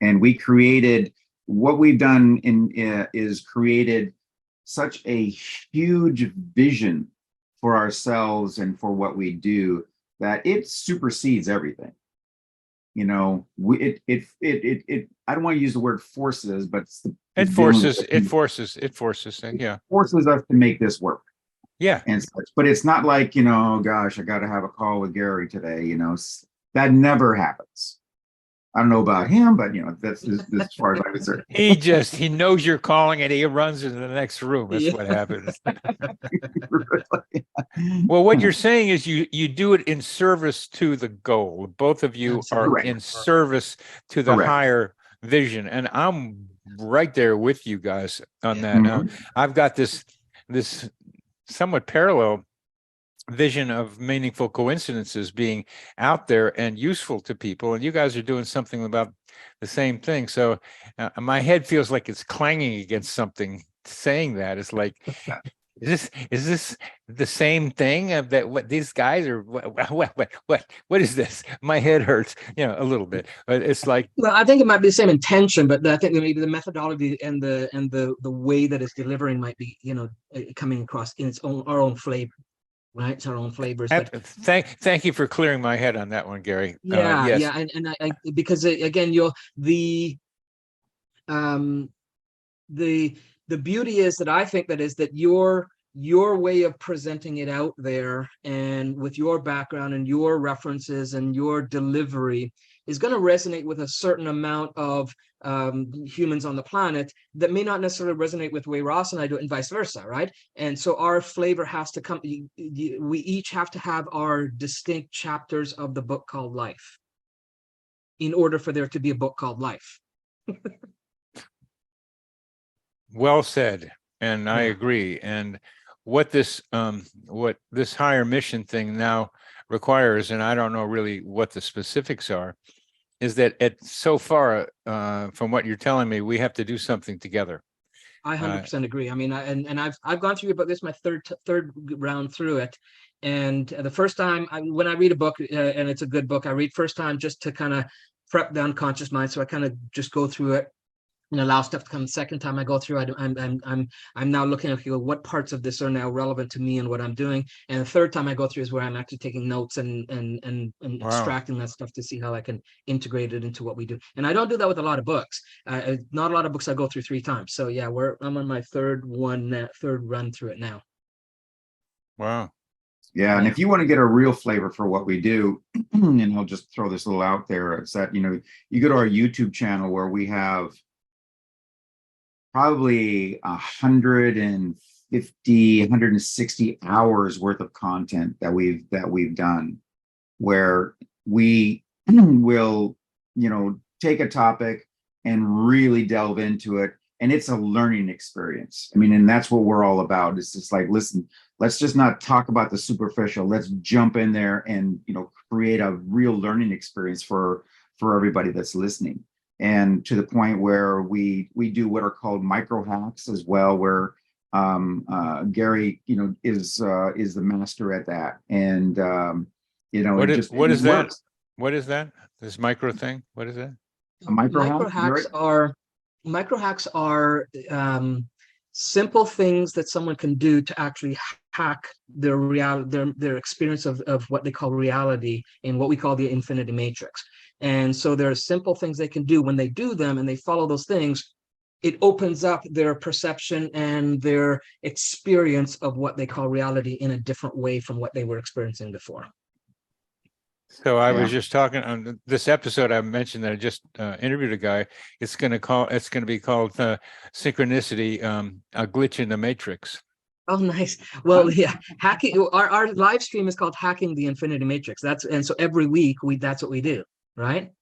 And we created, what we've done is created such a huge vision for ourselves and for what we do that it supersedes everything. I don't want to use the word forces, but it forces, yeah. Forces us to make this work. Yeah. And such. But it's not like, gosh, I got to have a call with Gary today, that never happens. I don't know about him, but that's as far as I'm concerned. He knows you're calling and he runs into the next room. That's what happens. Really? Well, what you're saying is you do it in service to the goal. Both of you are Correct. in service to the Correct. higher vision. And I'm right there with you guys on that. Mhm. I've got this somewhat parallel vision of meaningful coincidences being out there and useful to people, and you guys are doing something about the same thing. So my head feels like it's clanging against something saying that. It's like, is this the same thing of that what these guys are what is this? My head hurts a little bit, but it's like, well, I think it might be the same intention, but I think that maybe the methodology and the way that it's delivering might be coming across in our own flavor. Right, it's our own flavors. But thank you for clearing my head on that one, Gary. Yes. Yeah, and I because again, the beauty is that I think that your way of presenting it out there, and with your background and your references and your delivery, is going to resonate with a certain amount of humans on the planet that may not necessarily resonate with the way Ross and I do it, and vice versa, right? And so our flavor has to come. We each have to have our distinct chapters of the book called life in order for there to be a book called life. Well said, and I agree. And what this higher mission thing now requires, and I don't know really what the specifics are, is that so far from what you're telling me, we have to do something together. I 100% agree. I mean, I've gone through about this my third round through it, and the first time when I read a book and it's a good book, I read first time just to kind of prep the unconscious mind, so I kind of just go through it and allow stuff to come. The second time I go through, I'm now looking at what parts of this are now relevant to me and what I'm doing. And the third time I go through is where I'm actually taking notes and Wow. extracting that stuff to see how I can integrate it into what we do. And I don't do that with a lot of books. Not a lot of books I go through 3 times. So yeah, I'm on my third run through it now. Wow. Yeah, and if you want to get a real flavor for what we do, and I'll just throw this little out there, it's that you go to our YouTube channel where we have probably 150-160 hours worth of content that we've done, where we will take a topic and really delve into it, and it's a learning experience. I mean, and that's what we're all about. It's just like, listen, let's just not talk about the superficial. Let's jump in there and create a real learning experience for everybody that's listening. And to the point where we do what are called micro hacks as well, where Gary, is the master at that. And what is that? What is that? This micro thing? What is that? A micro hacks are simple things that someone can do to actually hack their reality, their experience of what they call reality in what we call the infinity matrix. And so there are simple things they can do. When they do them and they follow those things, it opens up their perception and their experience of what they call reality in a different way from what they were experiencing before. So I was just talking on this episode. I mentioned that I just interviewed a guy. It's going to be called synchronicity, a glitch in the matrix. Oh, nice. Well, yeah, hacking. Our live stream is called Hacking the Infinity Matrix. And so every week that's what we do, right?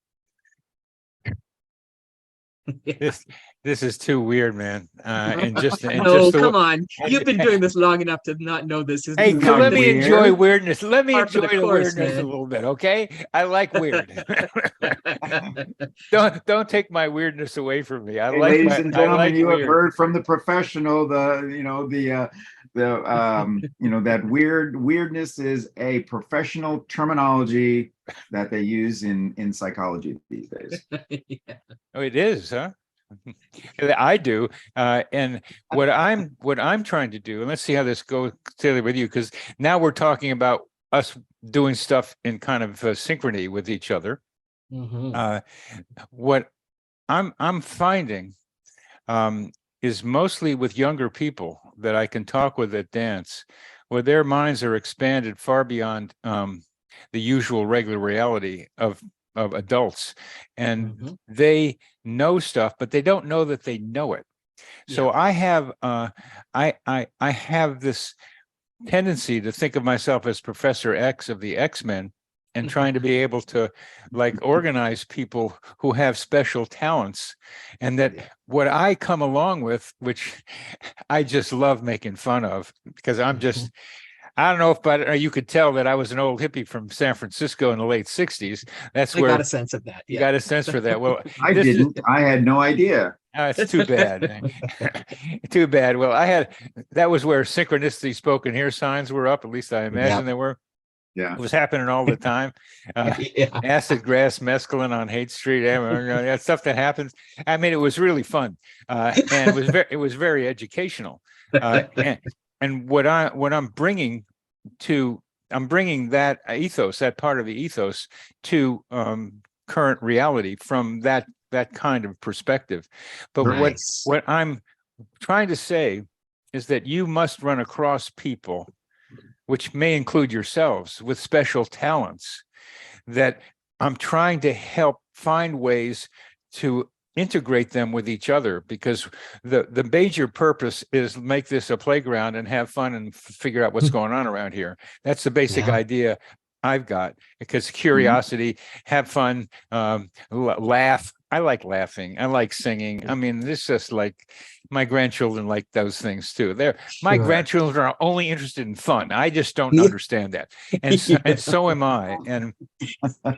This is too weird, man. Come on. You've been doing this long enough to not know this. Hey, let me enjoy weirdness. Let me enjoy the weirdness man. a little bit, okay? I like weird. Don't take my weirdness away from me. Ladies and gentlemen, you have heard from the professional. That weirdness is a professional terminology that they use in psychology these days. Yeah. Oh, it is, huh? I do, and what I'm trying to do, and let's see how this goes clearly with you, because now we're talking about us doing stuff in kind of synchrony with each other. Mhm. What I'm finding is mostly with younger people that I can talk with at dance, where their minds are expanded far beyond the usual regular reality of adults, and Mhm. they know stuff, but they don't know that they know it. So Yeah. I have I have this tendency to think of myself as Professor X of the X-Men, and trying to be able to like organize people who have special talents, and that what I come along with, which I just love making fun of, because I'm just, I don't know if, but you could tell that I was an old hippie from San Francisco in the late 60s. That's I got where a sense of that. you Yeah. got a sense for that. Well, I this is, didn't. I had no idea. it's too bad. Too bad. Well, that was where synchronicity spoken here signs were up. At least I Yeah. imagine they were. Yeah. It was happening all the time. Yeah. Acid grass mescaline on Haight Street. That stuff that happens. I mean, it was really fun, and it was very educational. And what I'm bringing to I'm bringing that ethos, that part of the ethos, to current reality from that kind of perspective. But Nice. what I'm trying to say is that you must run across people, which may include yourselves, with special talents, that I'm trying to help find ways to integrate them with each other, because the major purpose is make this a playground and have fun and figure out what's going on around here. That's the basic Yeah. idea I've got, because curiosity, have fun, laugh. I like laughing. I like singing. I mean, this just like my grandchildren like those things too. My Sure. grandchildren are only interested in fun. I just don't Yeah. understand that, and so am I. And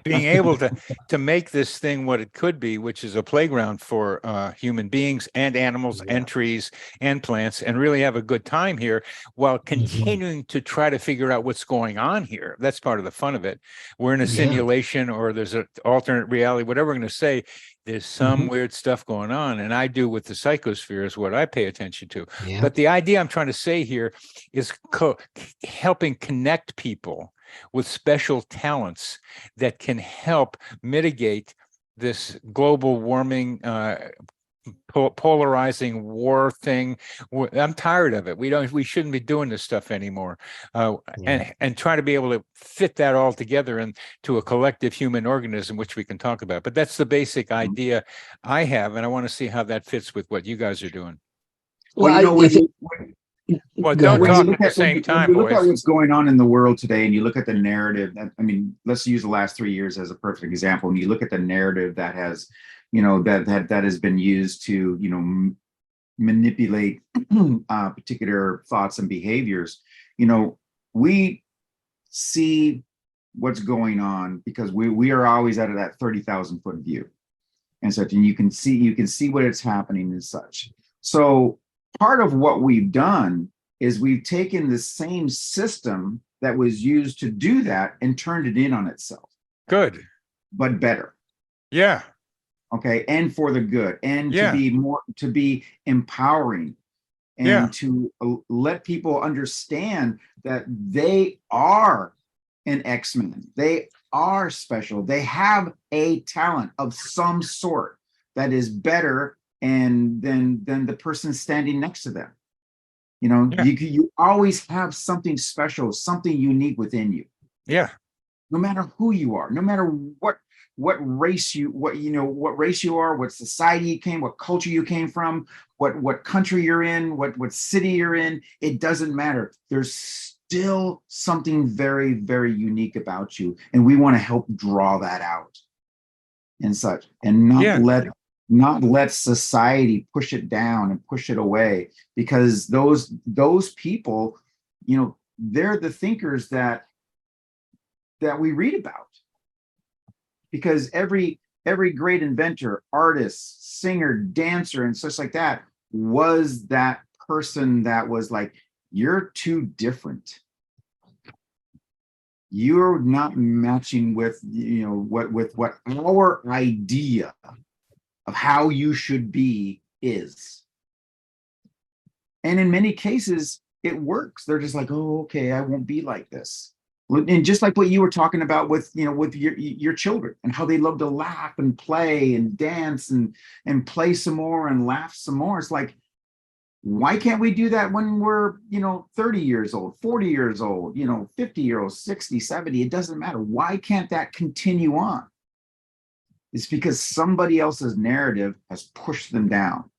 being able to make this thing what it could be, which is a playground for human beings and animals and trees and plants, and really have a good time here while continuing to try to figure out what's going on here. That's part of the fun of it. We're in a simulation, or there's an alternate reality, whatever we're going to say. There's some weird stuff going on, and I do with the psychosphere is what I pay attention to. Yeah. But the idea I'm trying to say here is helping connect people with special talents that can help mitigate this global warming, polarizing war thing. I'm tired of it. We shouldn't be doing this stuff anymore. And try to be able to fit that all together into a collective human organism, which we can talk about. But that's the basic idea I have, and I want to see how that fits with what you guys are doing. Well, you know, Well, Go don't ahead. talk at the same time, when you look at boys. what's going on in the world today, and you look at the narrative, I mean, let's use the last 3 years as a perfect example. And you look at the narrative that has, that has been used to, manipulate particular thoughts and behaviors. We see what's going on because we are always out of that 30,000 foot view and such, and you can see what it's happening and such. So part of what we've done is we've taken the same system that was used to do that and turned it in on itself. Good. But better. Yeah. Okay. And for the good, and to be empowering, and to let people understand that they are an X-Men. They are special. They have a talent of some sort that is better and than the person standing next to them. You always have something special, something unique within you. Yeah. No matter who you are, no matter what race you are, what society you came, what culture you came from, what country you're in, what city you're in, it doesn't matter. There's still something very, very unique about you, and we want to help draw that out and such, and not let society push it down and push it away, because those people, they're the thinkers that we read about. Because every great inventor, artist, singer, dancer, and such like that was that person that was like, you're too different. You're not matching with what our idea of how you should be is. And in many cases, it works. They're just like, oh, okay, I won't be like this. And just like what you were talking about with, with your children and how they love to laugh and play and dance and play some more and laugh some more. It's like, why can't we do that when we're, 30 years old, 40 years old, 50 years old, 60, 70? It doesn't matter. Why can't that continue on? It's because somebody else's narrative has pushed them down.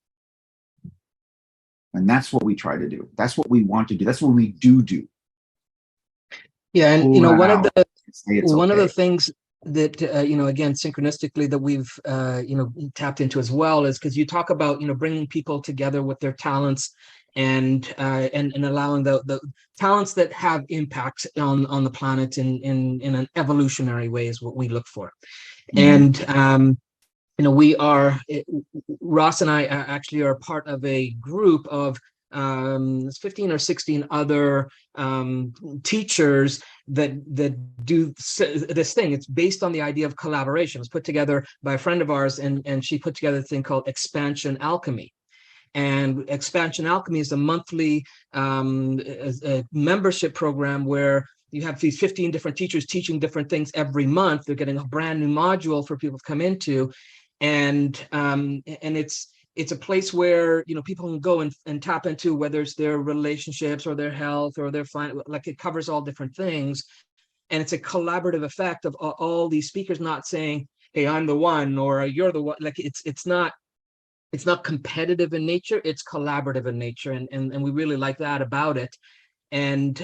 And that's what we try to do. That's what we want to do. That's what we do. Yeah, and one of the okay. things that again, synchronistically, that we've tapped into as well is because you talk about bringing people together with their talents and allowing the talents that have impact on the planet in an evolutionary way is what we look for. And we are, Ross and I actually are part of a group of 15 or 16 other teachers that do this thing. It's based on the idea of collaboration. It's put together by a friend of ours, and she put together a thing called Expansion Alchemy. And Expansion Alchemy is a monthly a membership program where you have these 15 different teachers teaching different things every month. They're getting a brand new module for people to come into, and it's a place where people can go and tap into, whether it's their relationships or their health or their like it covers all different things. And it's a collaborative effect of all these speakers not saying, hey, I'm the one or you're the one. Like it's not competitive in nature, it's collaborative in nature. And we really like that about it. And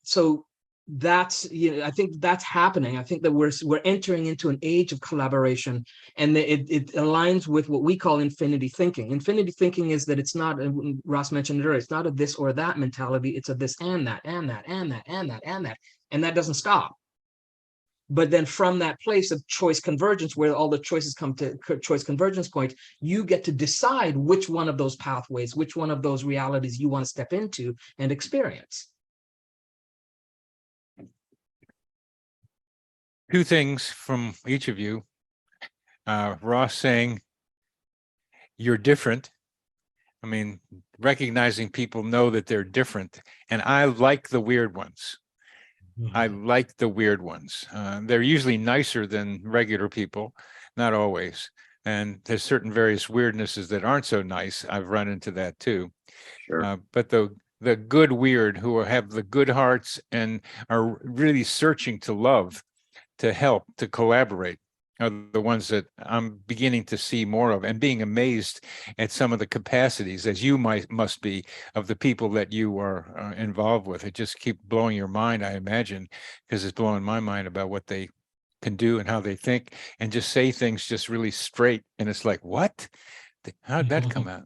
so that's I think that's happening. I think that we're entering into an age of collaboration, and it aligns with what we call infinity thinking. Infinity thinking is that it's not, Ross mentioned it earlier, it's not a this or that mentality, it's a this and that and that and that and that and that, and that doesn't stop. But then from that place of choice convergence, where all the choices come to choice convergence point, you get to decide which one of those pathways, which one of those realities you want to step into and experience. Two things from each of you. Ross saying, you're different. I mean, recognizing people know that they're different. And I like the weird ones. I like the weird ones. They're usually nicer than regular people, not always. And there's certain various weirdnesses that aren't so nice. I've run into that too. Sure. But the good weird, who have the good hearts and are really searching to love, to help, to collaborate, are the ones that I'm beginning to see more of, and being amazed at some of the capacities, as you must be, of the people that you are involved with. It just keeps blowing your mind, I imagine, because it's blowing my mind about what they can do and how they think, and just say things just really straight. And it's like, what? How did that come out?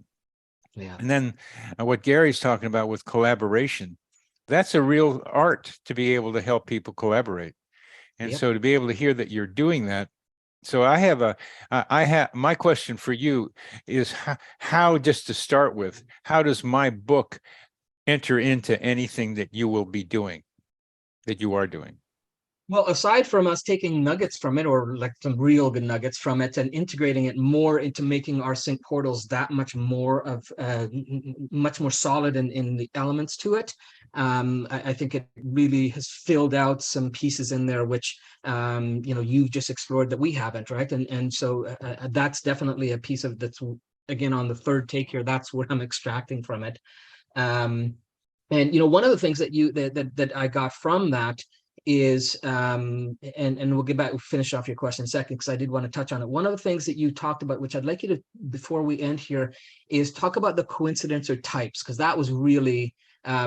Yeah. And then what Gary's talking about with collaboration, that's a real art, to be able to help people collaborate. And Yep. so to be able to hear that you're doing that. So I have my question for you is how, just to start with, how does my book enter into anything that you will be doing, that you are doing? Well, aside from us taking nuggets from it, or like some real good nuggets from it, and integrating it more into making our sync portals that much more of much more solid in the elements to it, I think it really has filled out some pieces in there which you've just explored that we haven't, right? And so that's definitely a piece of that's, again, on the third take here. That's what I'm extracting from it. And one of the things that I got from that is and we'll get back, we'll finish off your question in a second, because I did want to touch on it. One of the things that you talked about, which I'd like you to, before we end here, is talk about the coincidence or types, because that was really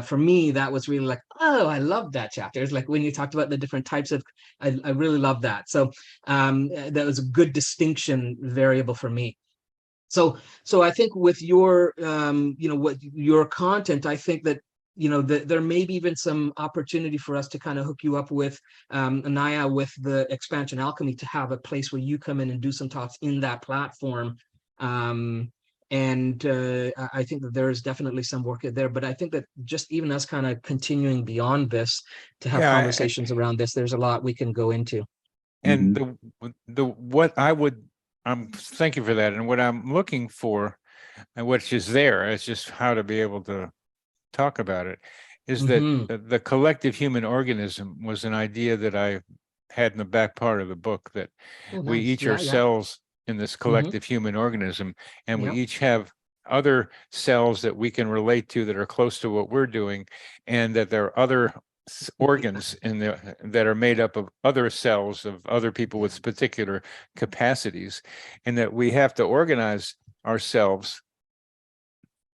for me, that was really like, oh, I love that chapter. It's like when you talked about the different types of, I really love that. So that was a good distinction variable for me. So I think with your what your content, I think that there may be even some opportunity for us to kind of hook you up with Anaya, with the Expansion Alchemy, to have a place where you come in and do some talks in that platform. And I think that there is definitely some work there, but I think that just even us kind of continuing beyond this to have conversations around this, there's a lot we can go into. And thank you for that. And what I'm looking for, and which is there, is just how to be able to talk about it, is that Mhm. the collective human organism was an idea that I had in the back part of the book, that Oh, we nice. each are Yeah. cells in this Mhm. collective human organism, and we Yep. each have other cells that we can relate to that are close to what we're doing, and that there are other organs in the that are made up of other cells of other people with particular capacities, and that we have to organize ourselves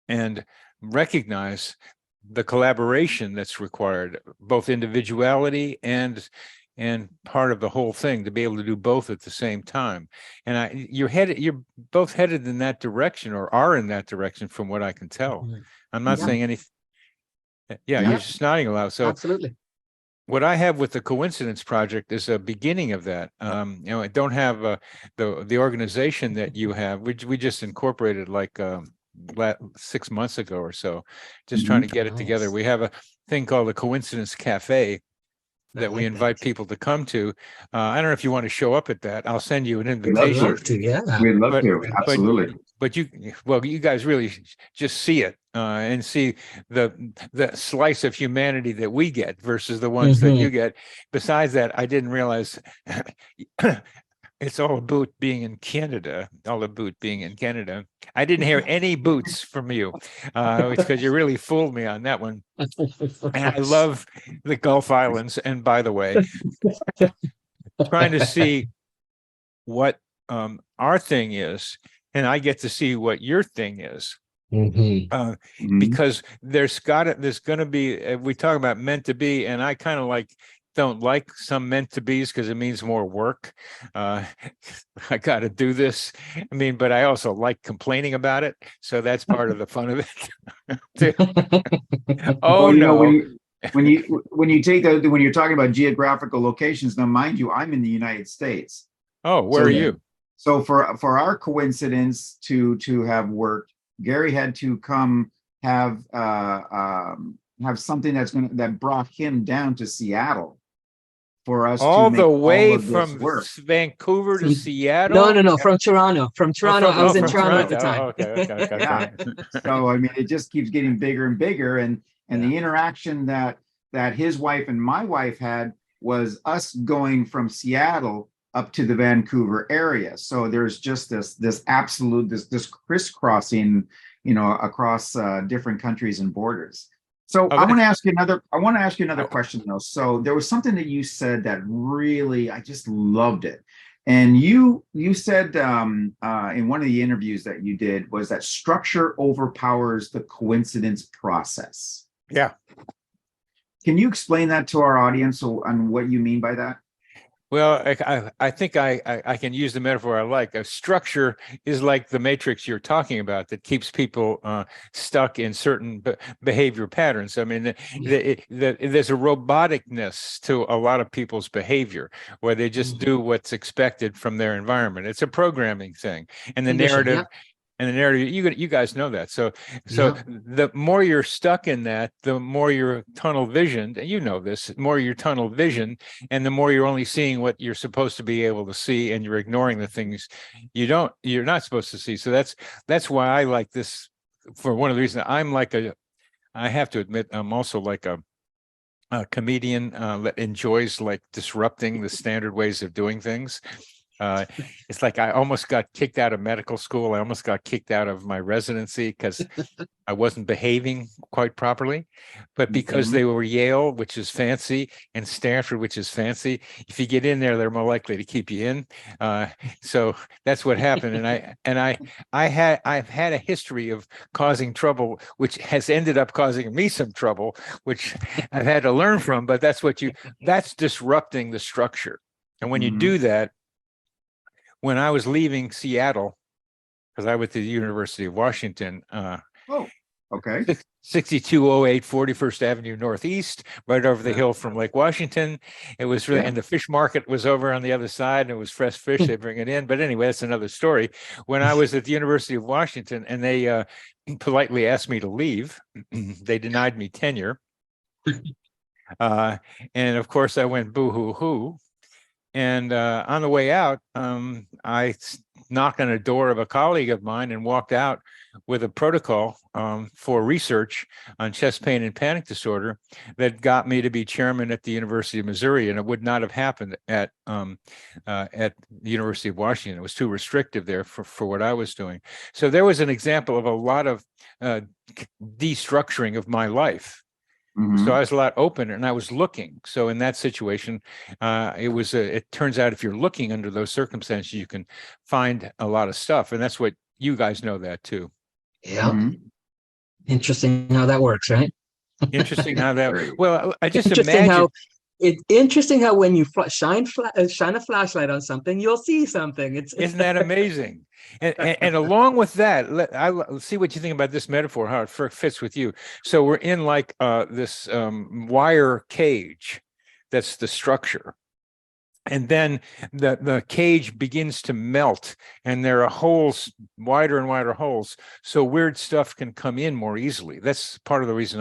and recognize the collaboration that's required, both individuality and part of the whole thing, to be able to do both at the same time. And you're both headed in that direction, or are in that direction, from what I can tell. Mhm. I'm not Yeah. saying anything. Yeah, Yeah. you're just nodding aloud. So Absolutely. what I have with the Coincidence Project is a beginning of that. I don't have the organization that you have. We just incorporated like 6 months ago or so, just trying to get it together. Nice. We have a thing called the Coincidence Cafe I that we like invite that. people to come to. I don't know if you want to show up at that. I'll send you an We'd love I'd invitation. to. love to. Yeah. We'd love But to. but Absolutely. but you guys really just see it and see the slice of humanity that we get versus the ones that you Mhm. get. Besides that, I didn't realize it's all about being in Canada. All about being in Canada. I didn't hear any boots from you. It's because you really fooled me on that one. And I love the Gulf Islands. And by the way, trying to see what our thing is, and I get to see what your thing is. Mhm. Mhm. Because there's going to be, we talk about meant to be, and I kind of don't like some meant to be's because it means more work. I got to do this. I mean, but I also like complaining about it. So that's part of the fun of it. too. Oh, Well, no. when you take when you're talking about geographical locations, now mind you, I'm in the United States. Oh, where So are you? so for our coincidence to have worked, Gary had to come have something that brought him down to Seattle for us to All the make all way of this from work. Vancouver to From No, Seattle? no, no. From Toronto. From Oh, Toronto. I was in from Toronto at Toronto. the time. Oh, okay. Yeah. So I mean, it just keeps getting bigger and bigger, and Yeah. the interaction that his wife and my wife had was us going from Seattle up to the Vancouver area. So there's just this absolute this crisscrossing, across different countries and borders. So Oh, I want that, to ask you another oh, question though. So there was something that you said that really I just loved it. And you said in one of the interviews that you did was that structure overpowers the coincidence process. yeah. Can you explain that to our audience on what you mean by that? Well, I think I can use the metaphor I like. A structure is like the matrix you're talking about that keeps people stuck in certain behavior patterns. I mean, there's a roboticness to a lot of people's behavior where they just do what's expected from their environment. It's a programming thing, and the Condition. narrative. Yeah. And the narrative, you guys know that. So Yeah. the more you're stuck in that, the more you're tunnel visioned, and you know this, more you're tunnel visioned, and the more you're only seeing what you're supposed to be able to see, and you're ignoring the things you're not supposed to see. So that's why I like this. For one of the reasons I have to admit, I'm also like a comedian that enjoys like disrupting the standard ways of doing things. It's like I almost got kicked out of medical school. I almost got kicked out of my residency because I wasn't behaving quite properly. But because Mhm. they were Yale, which is fancy, and Stanford, which is fancy, if you get in there, they're more likely to keep you in. So that's what happened. And I've had a history of causing trouble, which has ended up causing me some trouble, which I've had to learn from. But that's disrupting the structure. And when you do Mhm. that, when I was leaving Seattle, because I went to the University of Washington, Oh, okay. 6208 41st Avenue Northeast, right over the hill from Lake Washington. It was really, Yeah. and the fish market was over on the other side, and it was fresh fish. They bring it in. But anyway, that's another story. When I was at the University of Washington and they politely asked me to leave, they denied me tenure. And of course, I went boo hoo hoo. And on the way out, I knocked on a door of a colleague of mine and walked out with a protocol for research on chest pain and panic disorder that got me to be chairman at the University of Missouri, and it would not have happened at the University of Washington. It was too restrictive there for what I was doing. So there was an example of a lot of destructuring of my life. So I was a lot opener, and I was looking. So in that situation, it turns out if you're looking under those circumstances, you can find a lot of stuff. And that's what you guys know that too. Yeah. Interesting how that works, right? Interesting how that, well, I just interesting imagine. It's interesting how when you shine a flashlight on something, you'll see something. Isn't that amazing? And along with that, let's see what you think about this metaphor, how it fits with you. So we're in like this wire cage. That's the structure. And then the cage begins to melt, and there are holes, wider and wider holes, so weird stuff can come in more easily. That's part of the reason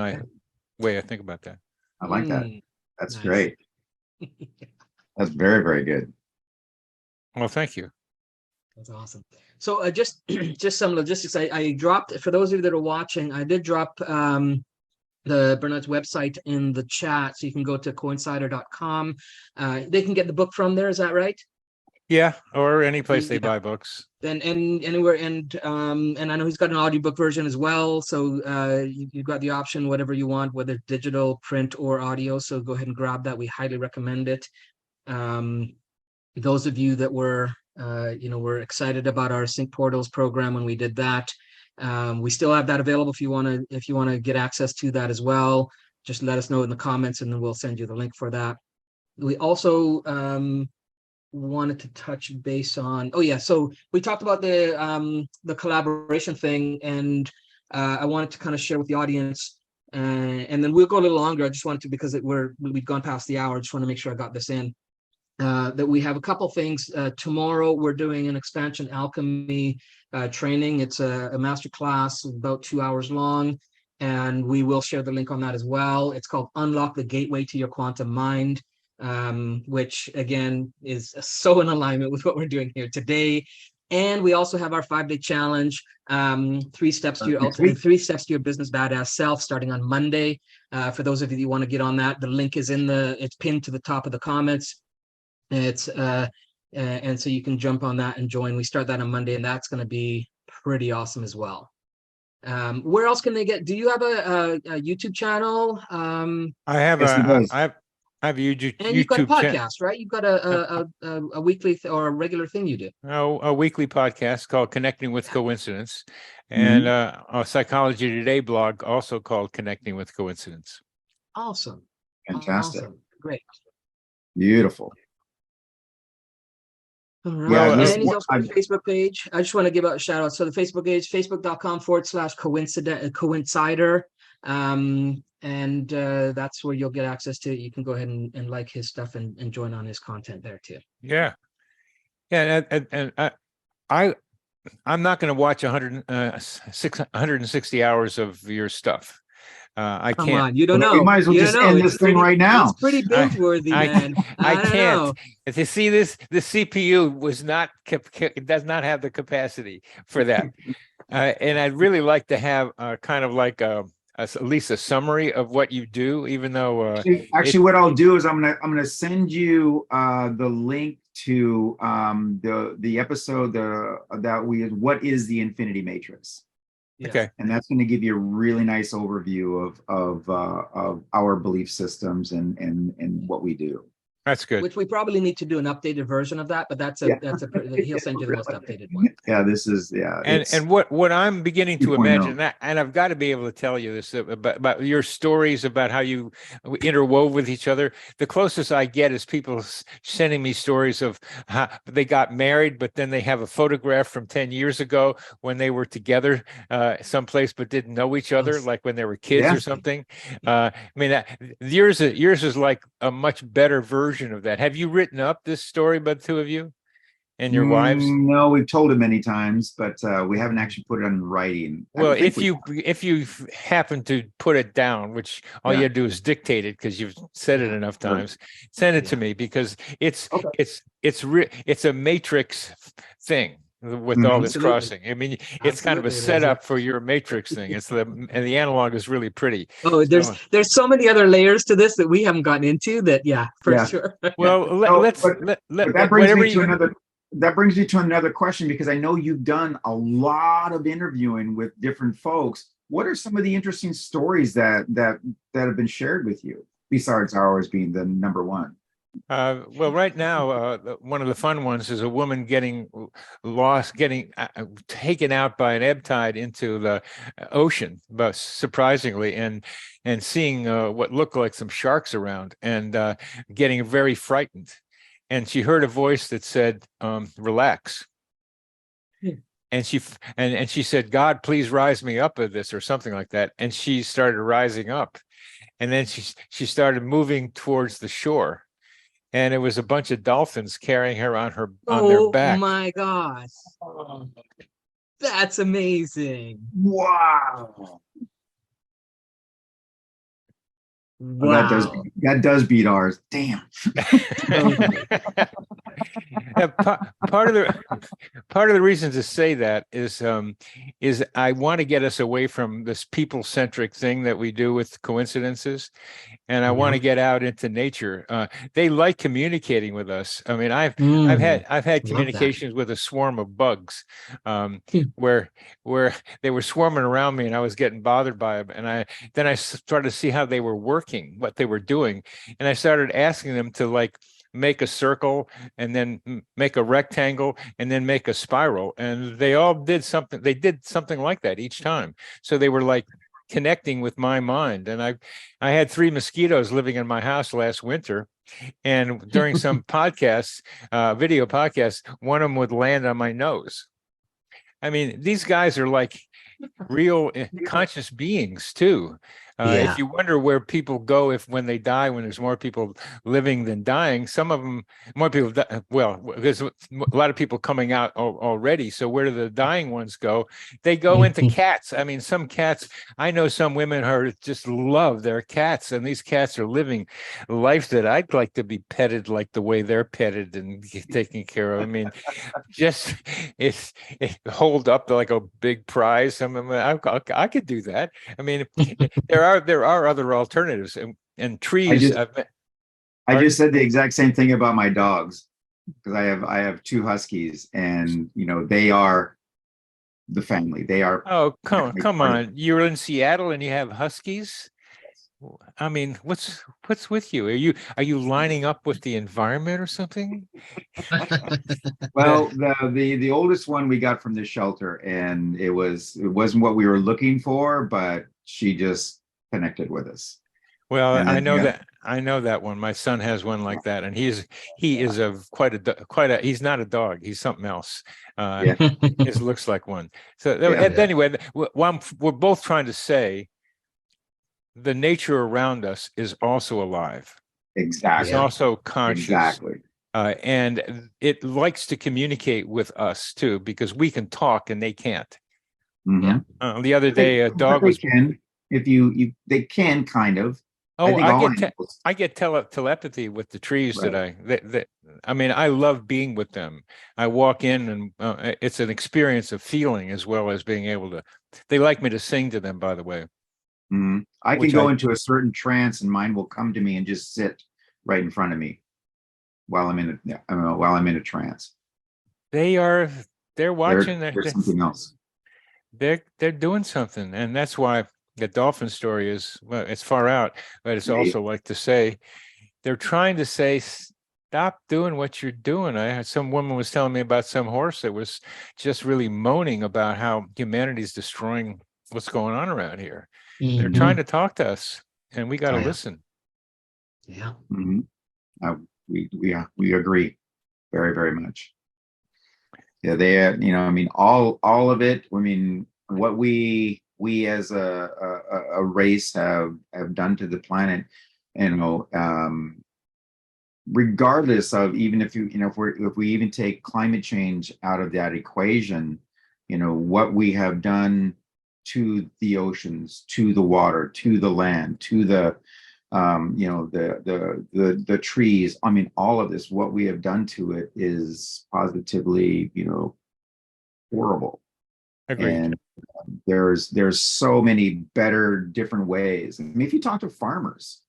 way I think about that. I like that. That's Nice. great. That's very, very good. Well, thank you. That's awesome. So just some logistics. I dropped, for those of you that are watching, I did drop the Bernard's website in the chat, so you can go to coincider.com. They can get the book from there. Is that right? Yeah, or any place they buy books. And anywhere, and I know he's got an audiobook version as well. So you've got the option, whatever you want, whether digital, print, or audio. So go ahead and grab that. We highly recommend it. Those of you that were excited about our Sync Portals program when we did that. We still have that available if you want to get access to that as well. Just let us know in the comments, and then we'll send you the link for that. We also wanted to touch base on, so we talked about the collaboration thing, and I wanted to kind of share with the audience, and then we'll go a little longer. I just wanted to, because we've gone past the hour. I just want to make sure I got this in. That we have a couple things. Tomorrow we're doing an expansion alchemy training. It's a master class about 2 hours long, and we will share the link on that as well. It's called Unlock the Gateway to Your Quantum Mind, which again is so in alignment with what we're doing here today. And we also have our 5-day challenge, 3 steps to your ultimate, 3 steps to your business badass self, starting on Monday. For those of you who want to get on that, the link is it's pinned to the top of the comments. It's and so you can jump on that and join. We start that on Monday, and that's going to be pretty awesome as well. Where else can they get? Do you have a YouTube channel? I have a YouTube, and you've got a podcast, right? You've got a weekly or a regular thing you do. A weekly podcast called Connecting with Coincidence, and a Psychology Today blog also called Connecting with Coincidence. Awesome. Fantastic. Awesome. Great. Beautiful. All right. Yeah, and he's also on the Facebook page. I just want to give a shout out. So the Facebook page, facebook.com/coincider. And that's where you'll get access to it. You can go ahead and like his stuff and join on his content there too. Yeah. Yeah. And I'm not going to watch 160 hours of your stuff. I Come can't. On, you don't know. We might as well just end this thing right now. It's pretty binge worthy, man. I can't. Know. If you see this, the CPU does not have the capacity for that. And I'd really like to have kind of like at least a summary of what you do, even though actually what I'll do is I'm gonna send you the link to the episode what is the infinity matrix. Okay. And that's going to give you a really nice overview of our belief systems and what we do. That's good. Which we probably need to do an updated version of that, but he'll send you the most updated one. Yeah, this is And what I'm beginning to imagine, and I've got to be able to tell you this about your stories about how you interwove with each other. The closest I get is people sending me stories of how they got married, but then they have a photograph from 10 years ago when they were together someplace but didn't know each other, like when they were kids or something. I mean, yours is like a much better version of that. Have you written up this story by the two of you? and your wives? No, we've told it many times, but we haven't actually put it on writing. Well, if you happen to put it down, which all you have to do is dictate it because you've said it enough times, send it to me, because it's a matrix thing with all this crossing. I mean, it's kind of a setup for your matrix thing. And the analog is really pretty. Oh, there's so many other layers to this that we haven't gotten into that. Yeah, for sure. Well, that brings me to another question, because I know you've done a lot of interviewing with different folks. What are some of the interesting stories that have been shared with you, besides ours being the number one? Well, right now, one of the fun ones is a woman getting lost, getting taken out by an ebb tide into the ocean, but surprisingly, and seeing what looked like some sharks around, and getting very frightened. And she heard a voice that said, "Relax." And she said, "God, please rise me up of this," or something like that. And she started rising up, and then she started moving towards the shore. And it was a bunch of dolphins carrying her on their back. Oh my gosh. That's amazing. Wow. Wow. That does beat ours. Damn. Part of the reason to say that is I want to get us away from this people-centric thing that we do with coincidences, and I want to get out into nature. They like communicating with us. I mean, I've had communications with a swarm of bugs, where they were swarming around me, and I was getting bothered by them. And then I started to see how they were working, what they were doing, and I started asking them to, like, make a circle and then make a rectangle and then make a spiral, and they all did something. They did something like that each time. So they were like connecting with my mind. And I had 3 mosquitoes living in my house last winter, and during some podcasts, video podcasts, one of them would land on my nose. I mean, these guys are like real conscious beings too. If you wonder where people go when they die, when there's more people living than dying, some of them, more people, well, there's a lot of people coming out already. So where do the dying ones go? They go into cats. I mean, some cats, I know some women who just love their cats, and these cats are living life that I'd like to be petted like the way they're petted and taken care of. I mean, just it hold up like a big prize. I mean, I could do that. I mean, there are other alternatives, and trees. I just said the exact same thing about my dogs, because I have 2 huskies, and they are the family. They are. Oh, come on! You're in Seattle and you have huskies. I mean, what's with you? Are you lining up with the environment or something? Well, the oldest one we got from the shelter, and it wasn't what we were looking for, but she just connected with us. Well, I know that one. My son has one like that, and he is quite a he's not a dog, he's something else. It looks like one. So anyway, we're both trying to say the nature around us is also alive. Exactly. It's also conscious. Exactly. And it likes to communicate with us too, because we can talk and they can't. Mm-hmm. The other day, a dog was. They can kind of. Oh, I get telepathy with the trees. Right. I mean, I love being with them. I walk in, and it's an experience of feeling as well as being able to. They like me to sing to them, by the way. Mm-hmm. I can go into a certain trance, and mine will come to me and just sit right in front of me while I'm in a trance. They're watching. There's something else. They're doing something, and that's why the dolphin story is, well, it's far out, but it's also like to say, they're trying to say, stop doing what you're doing. I had some woman was telling me about some horse that was just really moaning about how humanity's destroying what's going on around here. Mm-hmm. They're trying to talk to us, and we got to listen. Yeah. Mm-hmm. We agree very, very much. Yeah, they I mean, all of it. I mean, what we as a race have done to the planet, regardless of, even if if we even take climate change out of that equation, what we have done to the oceans, to the water, to the land, to the the trees. I mean, all of this, what we have done to it is positively, horrible. Agreed. And there's so many better, different ways. I mean, if you talk to farmers,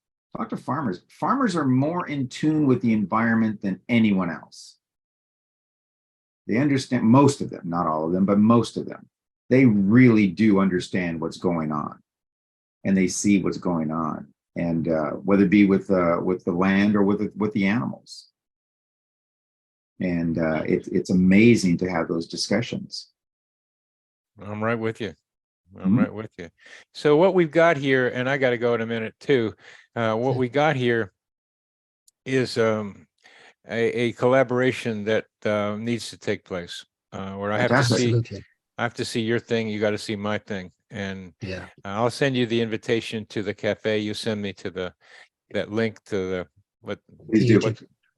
farmers are more in tune with the environment than anyone else. They understand, most of them, not all of them, but most of them. They really do understand what's going on, and they see what's going on, and whether it be with the land or with the animals. And it's amazing to have those discussions. I'm right with you. I'm right with you. So what we've got here, and I got to go in a minute too. What we got here is a collaboration that needs to take place, where I have to see. Absolutely. I have to see your thing. You got to see my thing, and Yeah. I'll send you the invitation to the cafe. You send me to that link to the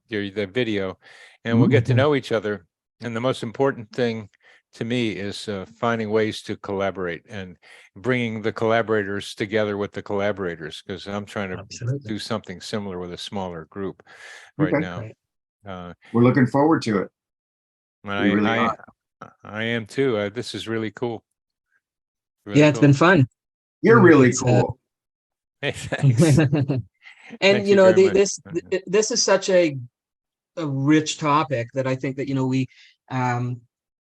video, and we'll get to know each other. And the most important thing to me is finding ways to collaborate and bringing the collaborators together with the collaborators, because I'm trying to do something similar with a smaller group right now. We're looking forward to it. We really are. I am too. This is really cool. Really cool. It's been fun. You're really cool. Hey, thanks. And Thank this is such a rich topic that I think that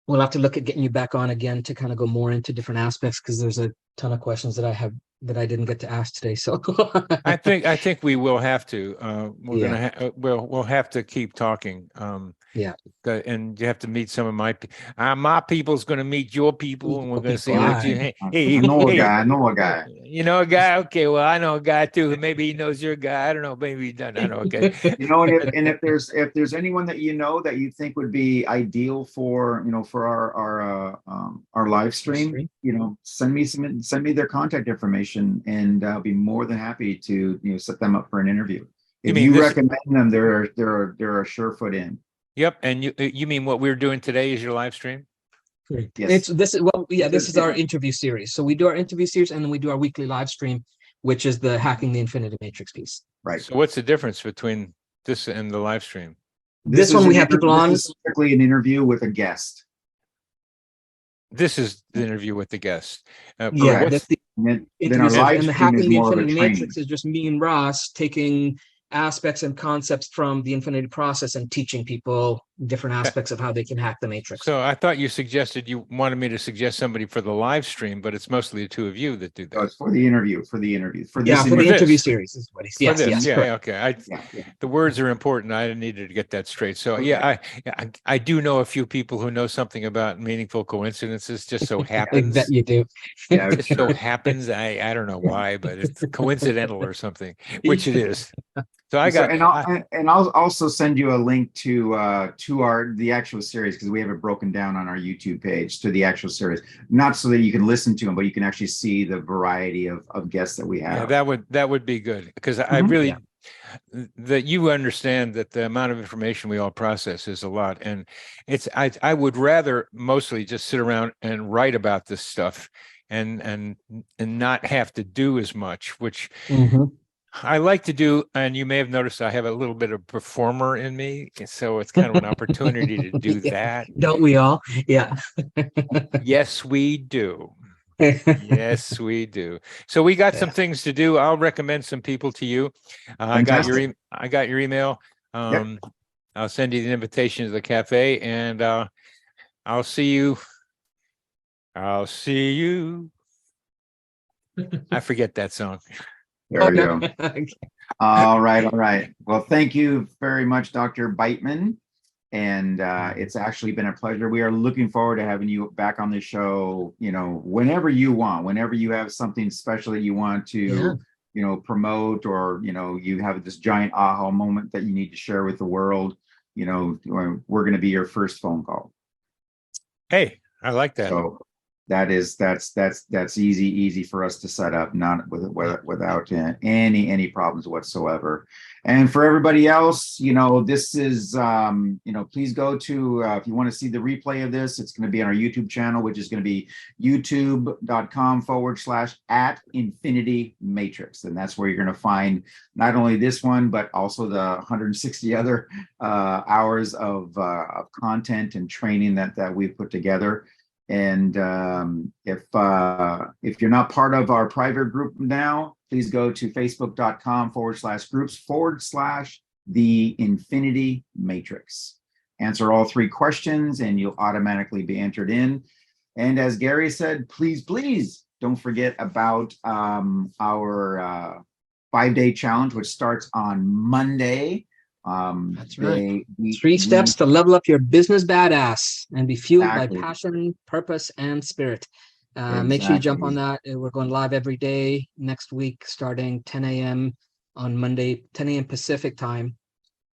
we'll have to look at getting you back on again to kind of go more into different aspects, because there's a ton of questions that I have that I didn't get to ask today. So I think we will have to. We'll have to keep talking. And you have to meet some of my people's going to meet your people, and we're going to see what you. I know a guy. You know a guy? Okay, well, I know a guy too. Maybe he knows your guy. I don't know. Maybe he doesn't. I know. Okay. And if there's anyone that that you think would be ideal for our live stream, send me their contact information, and I'll be more than happy to set them up for an interview. If you recommend them, they're a sure foot in. Yep. And you mean what we're doing today is your live stream? Yes. This is our interview series. So we do our interview series, and then we do our weekly live stream, which is the Hacking the Infinity Matrix piece. Right. So what's the difference between this and the live stream? This one we have people on. This is strictly an interview with a guest. This is the interview with the guest. Then our live stream and the Hacking the Infinity Matrix is just me and Ross taking aspects and concepts from the infinity process and teaching people different aspects of how they can hack the matrix. So I thought you wanted me to suggest somebody for the live stream, but it's mostly the two of you that do that. Oh, it's for the interview. For the interview series is what he's okay. The words are important. I needed to get that straight. So I do know a few people who know something about meaningful coincidences. Just so happens that you do. Just so happens. I don't know why, but it's coincidental or something, which it is. So I'll also send you a link to the actual series, because we have it broken down on our YouTube page, to the actual series, not so that you can listen to them, but you can actually see the variety of guests that we have. Yeah, that would be good, because I really that you understand that the amount of information we all process is a lot, and I would rather mostly just sit around and write about this stuff and not have to do as much, which I like to do. And you may have noticed I have a little bit of performer in me, so it's kind of an opportunity to do that. Don't we all? Yeah. Yes, we do. Yes, we do. So we got some things to do. I'll recommend some people to you. I got your email. I'll send you the invitation to the cafe, and I'll see you. I forget that song. There we go. All right. Well, thank you very much, Dr. Beitman. And it's actually been a pleasure. We are looking forward to having you back on the show, whenever you want, whenever you have something special that you want to, promote, or, you have this giant aha moment that you need to share with the world, we're going to be your first phone call. Hey, I like that. So, that's easy for us to set up, not without any problems whatsoever. And for everybody else, this is please go to if you want to see the replay of this, it's going to be on our YouTube channel, which is going to be youtube.com/@infinitymatrix, and that's where you're going to find not only this one but also the 160 other hours of content and training that we've put together. And if you're not part of our private group now, please go to facebook.com/groups/the Infinity Matrix. Answer all 3 questions and you'll automatically be entered in. And as Gary said, please don't forget about our 5-day challenge, which starts on Monday. That's right. 3 steps to level up your business badass and be fueled by passion, purpose, and spirit. Make sure you jump on that. We're going live every day next week, starting 10 a.m. on Monday, 10 a.m. Pacific time.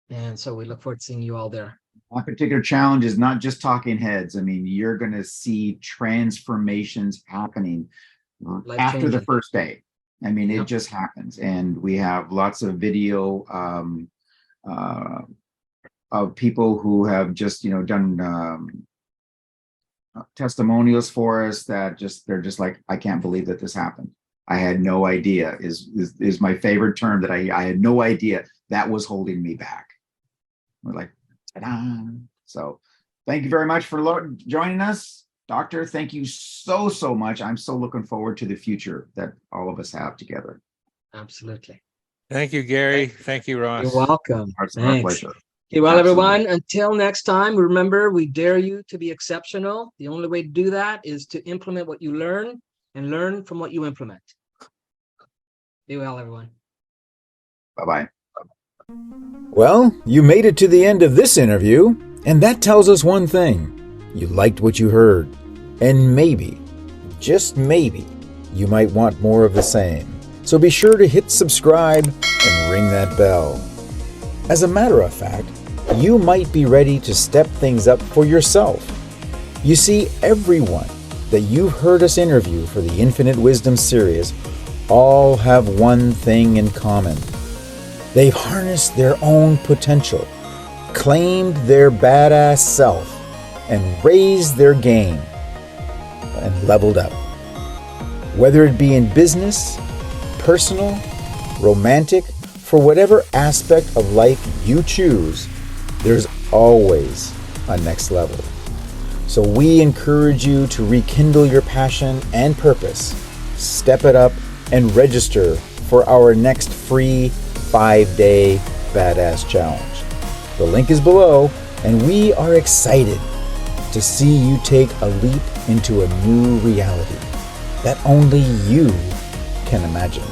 And so we look forward to seeing you all there. That particular challenge is not just talking heads. I mean, you're going to see transformations happening after the first day. I mean, it just happens. And we have lots of video of people who have just done testimonials for us that they're just like, I can't believe that this happened. I had no idea is my favorite term, that I had no idea that was holding me back. We're like, ta-da. So thank you very much for joining us, Doctor. Thank you so much. I'm so looking forward to the future that all of us have together. Absolutely. Thank you, Gary. Thank you, Ross. You're welcome. It's our pleasure. Okay, well, everyone, until next time, remember, we dare you to be exceptional. The only way to do that is to implement what you learn and learn from what you implement. Be well, everyone. Bye-bye. Well, you made it to the end of this interview, and that tells us one thing. You liked what you heard, and maybe, just maybe, you might want more of the same. So be sure to hit subscribe and ring that bell. As a matter of fact, you might be ready to step things up for yourself. You see, everyone that you've heard us interview for the Infinite Wisdom series all have one thing in common. They've harnessed their own potential, claimed their badass self, and raised their game and leveled up. Whether it be in business, personal, romantic, for whatever aspect of life you choose, there's always a next level. So we encourage you to rekindle your passion and purpose, step it up, and register for our next free 5-day Badass Challenge. The link is below, and we are excited to see you take a leap into a new reality that only you can imagine.